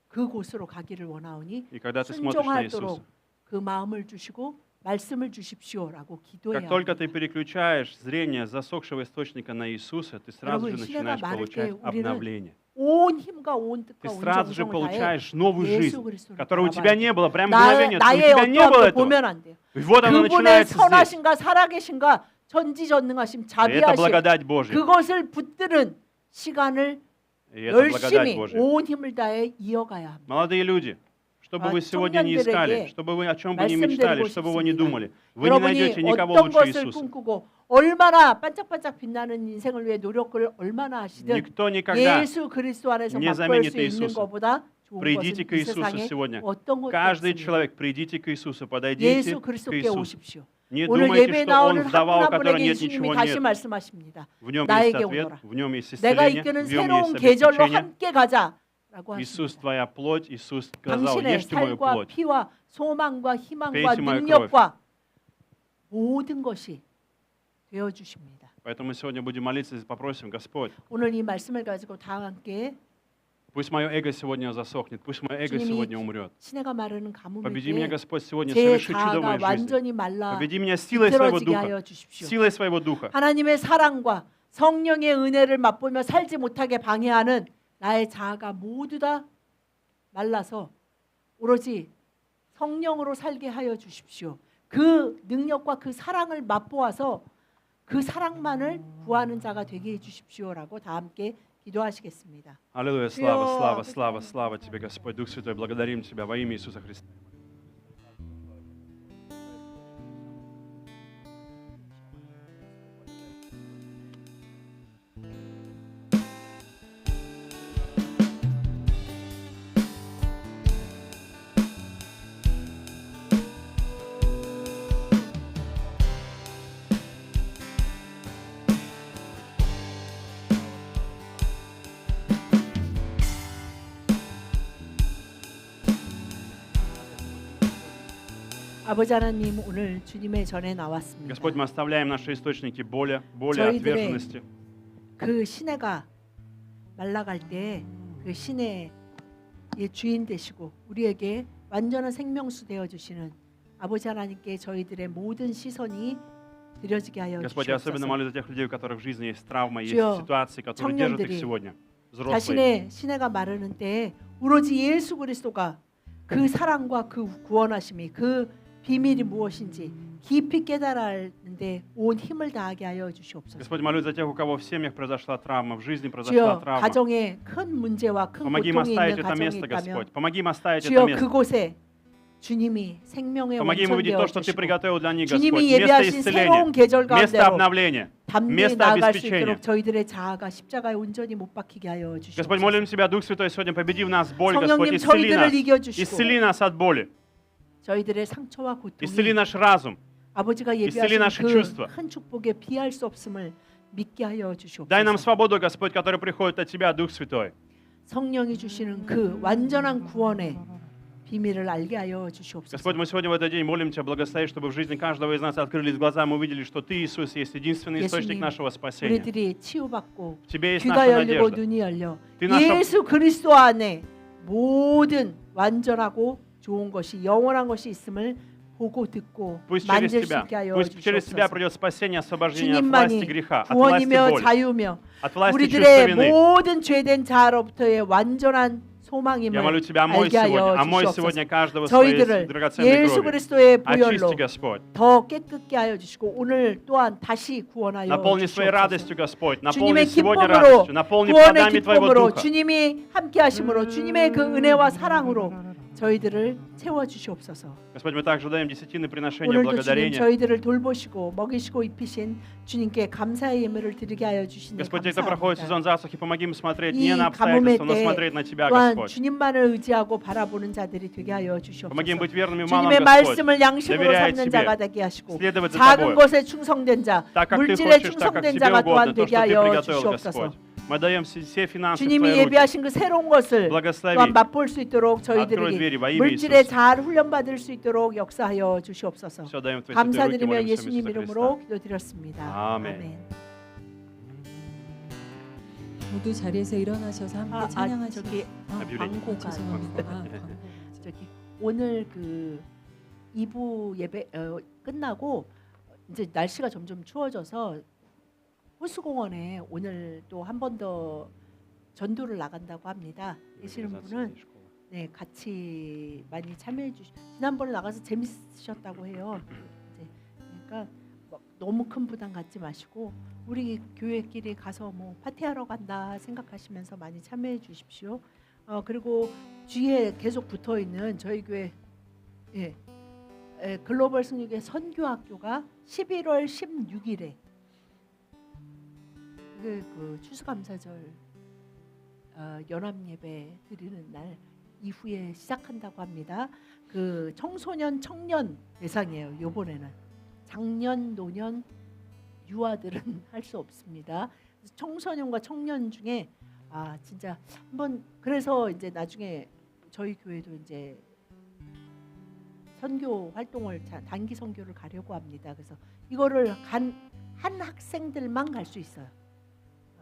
그곳으로 가기를 원하오니 И когда ты смотришь на Иисуса, 순종하도록 그 마음을 주시고 말씀을 주십시오라고 기도해야 как только 합니다. ты переключаешь зрение с засохшего источника на Иисуса, ты сразу же 여러분, начинаешь 시대가 получать 많을 때 우리는 обновление. 온 힘과 온 뜻과 Ты 온 сразу же 정성을 다해 получаешь новую жизнь, 예수 그리스도를 которой у 바라봐야 тебя 돼요. не было. Прямо мгновение, у 나의 тебя не было 어떠함도 этого. 보면 안 돼요. И вот оно 그분의 начинается здесь. 선하신가 살아계신가 전지전능하심 И это 자비하심 благодать Божья. 그것을 붙드는 시간을 И это благодать 열심히 Божья. 온 힘을 다해 이어가야 합니다. Молодые люди, что бы А вы сегодня не искали, 청년들에게 что бы вы о чем бы не мечтали, 말씀드리고 что бы вы не 싶습니다. думали, вы не 여러분이 найдете никого 어떤 лучше 것을 Иисуса. 꿈꾸고 얼마나 반짝반짝 빛나는 인생을 위해 노력을 얼마나 하시든 Никто никогда. 예수 그리스도 안에서 не 맛볼 수 заменит 있는 Иисуса. 것보다 좋은 Придите к 것은 이 Иисусу 세상에 сегодня. 어떤 것도 Каждый 없습니다. человек, придите к Иисусу, подойдите 예수 к 그리스도께 Иисусу. 오십시오. Не 오늘 думайте, 예배에 что Он 나오는 вдова, у 한 분 한 которой 분에게 нет 예수님이 ничего 다시 нет. 말씀하십니다. В нем есть 나에게 ответ, 오너라. в нем есть 내가 исцеление, 이끄는 в нем 새로운 есть 계절로 обеспечение. 함께 가자라고 Иисус, 하십니다. твоя плоть, Иисус сказал, 당신의 ешьте мою 살과 плоть. 피와 소망과 희망과 Пейте мою 능력과 모든 것이 되어 주십니다. Поэтому мы сегодня будем молиться и попросим, Господь, 오늘 이 말씀을 가지고 다 함께 пусть мое эго сегодня засохнет, пусть мое эго 주님이 сегодня умрет. 시내가 마르는 가뭄일 Победи меня, 때 Господь, сегодня 제 соверши чудо в 자아가 моей жизни. 완전히 말라 Победи меня силой своего 비틀어지게 하여 духа, 주십시오. силой своего духа. 하나님의 사랑과 성령의 은혜를 맛보며 살지 못하게 방해하는 나의 자아가 모두 다 말라서 오로지 성령으로 살게 하여 주십시오. 그 능력과 그 사랑을 맛보아서 그 사랑만을 구하는 자가 되게 해 주십시오라고 다 함께 기도하시겠습니다. Аллилуйя, слава, слава, слава, слава Тебе, Господь, Дух Святой, благодарим Тебя во имя Иисуса Христа. 아버지 하나님 오늘 주님의 전에 나왔습니다. Господь, мы оставляем наши источники боли, 저희들의 отверженности. 그 시내가 말라갈 때 그 시내의 주인 되시고 우리에게 완전한 생명수 되어 주시는 아버지 하나님께 저희들의 모든 시선이 드려지게 하여 Господь, я особенно 주시옵소서. молюсь за тех людей, у которых в жизни есть травма, есть 주여, ситуации, которые держат их 청년들이 сегодня. Взрослые. 자신의 시내가 마르는 때에 오로지 예수 그리스도가 그 사랑과 그 구원하심이 그 비밀이 무엇인지 깊이 깨달았는데 온 힘을 다하게 하여 주시옵소서. Господь, молюсь за тех, у кого в семьях произошла травма, в жизни произошла 주여 травма. 가정에 큰 문제와 큰 Помоги им 고통이 оставить 있는 это 가정이 место, 있다면 Господь. Помоги им оставить это 주여 место. 그곳에 주님이 생명의 Помоги им 원천 увидеть 되어 то, что Ты 주시고 приготовил для них, Господь. 주님이 Место 예배하신 새로운 исцеления, 계절 место 가운데로 обновления, 담대히 место 나아갈 수 обеспечения. 있도록 저희들의 자아가 십자가에 온전히 못 박히게 하여 Господь, молим 주시옵소서. Тебя, Дух Святой, сегодня победи в нас боль, Господь, 성령님 исцели 저희들을 нас. 이겨주시고 Исцели нас от боли. 저희들의 상처와 Исцели 고통이 наш разум. 아버지가 исцели 예배하신 наши чувства. 그 큰 축복에 비할 수 없음을 믿게 하여 Дай нам 주시옵소서. свободу, Господь, которая приходит от Тебя, Дух Святой. 성령이 주시는 그 완전한 구원의 비밀을 알게 하여 주시옵소서. Господь, мы сегодня в этот день молим Тебя, благослови, чтобы в жизни каждого из нас открылись глаза, мы увидели, что Ты, Иисус, есть единственный источник 예수님, нашего спасения. 우리들이 치유받고 В Тебе есть 귀가 наша 열리고 надежда. 눈이 열려 Ты наша- 예수 그리스도 안에 모든 완전하고 좋은 것이 영원한 것이 있음을 보고 듣고 Пусть 만질 через 수 Тебя, 있게 하여 пусть через Тебя 주시옵소서. придет спасение, освобождение от власти 주님만이 греха, от власти 구원이며 боли, 자유며 от власти чувства 우리들의 вины. 모든 죄된 자로부터의 완전한 Я 소망임을 молю Тебя, омой 알게 하여 сегодня, омой 주시옵소서. сегодня каждого своей 저희들을 драгоценной 예수 кровью. 그리스도의 보혈로 Очисти, Господь. 더 깨끗게 하여 주시고 오늘 또한 다시 구원하여 Наполни своей 주시옵소서. радостью, Господь. Наполни 주님의 сегодня 기쁨으로 радостью. Наполни 구원의 плодами Твоего 기쁨으로 Духа. 주님이 함께 하심으로 주님의 그 은혜와 사랑으로 저희들을 채워 주시옵소서. Господь, мы также даем десятины приношения 오늘도 주님 благодарения. 저희들을 돌보시고 먹이시고 입히신 주님께 감사의 예물을 드리게 하여 주시니 Господь, это проходит 감사합니다. сезон засухи, помоги им смотреть 이 не на 가뭄의 обстоятельства, но 때에 смотреть на Тебя, 또한 Господь. 주님만을 의지하고 바라보는 자들이 되게 하여 주시옵소서. Помоги им быть верными малым, 주님의 Господь. 말씀을 양식으로 доверяя 삼는 тебе, 자가 되게 하시고 следовать за 작은 тобой. 것에 충성된 자, Так, как Ты 물질에 хочешь, так, как 충성된 Тебе 자가 угодно, 또한 то, 되게 что Ты 하여 приготовил, 주시옵소서. Господь. Мы даем все финансы в 주님이 Твои руки. 예비하신 그 새로운 것을 Благослови. 또한 맛볼 수 있도록 Открой двери 저희들이 во имя 물질에 Иисуса. 잘 훈련받을 수 있도록 역사하여 주시옵소서. Все даем в Твои святые руки, 감사드리며 молимся в имя 예수님 Иисуса 이름으로 Христа. 기도드렸습니다. 아멘. 모두 자리에서 일어나셔서 함께 찬양하시고 저기 광고가 죄송합니다. 네. 광고. 저기 오늘 그 2부 예배 끝나고 이제 날씨가 점점 추워져서 호수공원에 오늘 또 한 번 더 전도를 나간다고 합니다. 계시는 분은 네 같이 많이 참여해 주시. 지난번에 나가서 재밌으셨다고 해요. 이제 그러니까 뭐 너무 큰 부담 갖지 마시고 우리 교회끼리 가서 뭐 파티하러 간다 생각하시면서 많이 참여해 주십시오. 그리고 주위에 계속 붙어 있는 저희 교회 글로벌 승리교회 선교학교가 11월 16일에 그 추수감사절 연합 예배 드리는 날 이후에 시작한다고 합니다. 그 청소년 청년 대상이에요. 이번에는 장년 노년 유아들은 할 수 없습니다. 청소년과 청년 중에 진짜 한번 그래서 이제 나중에 저희 교회도 이제 선교 활동을 단기 선교를 가려고 합니다. 그래서 이거를 한 학생들만 갈 수 있어요.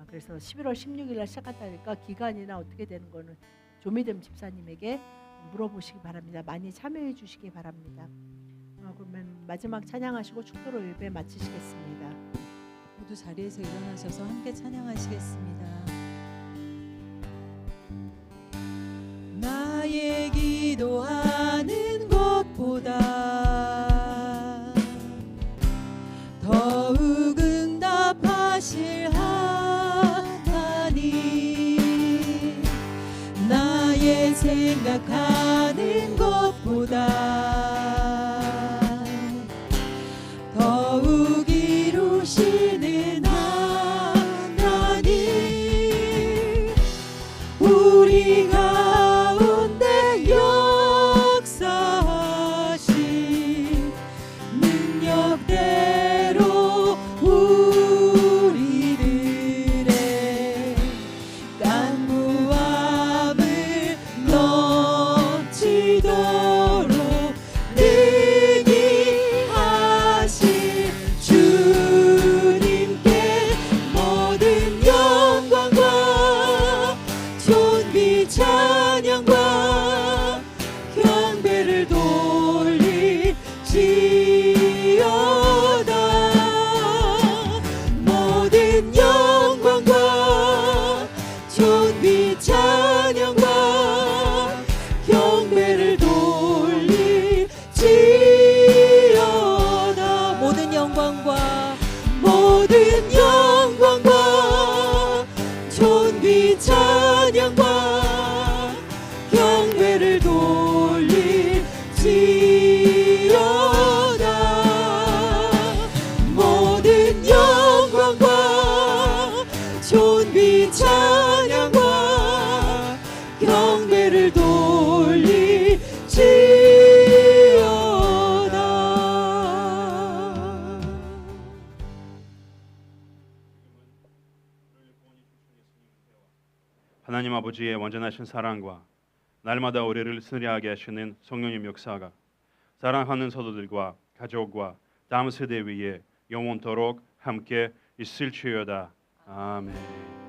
그래서 11월 16일 날 시작한다니까 기간이나 어떻게 되는 거는 조미듬 집사님에게 물어보시기 바랍니다. 많이 참여해 주시기 바랍니다. 그러면 마지막 찬양하시고 축도로 예배 마치시겠습니다. 모두 자리에서 일어나셔서 함께 찬양하시겠습니다. 나의 기도하는 것보다 더욱 응답하실 하나님, 나의 생각하는 것보다 더욱 이루시는 하나님, 우리 가운데 역사 하나님 아버지의 완전하신 사랑과 날마다 우리를 승리하게 하시는 성령님 역사가 사랑하는 성도들과 가족과 다음 세대 위에 영원토록 함께 있을지어다. 아멘.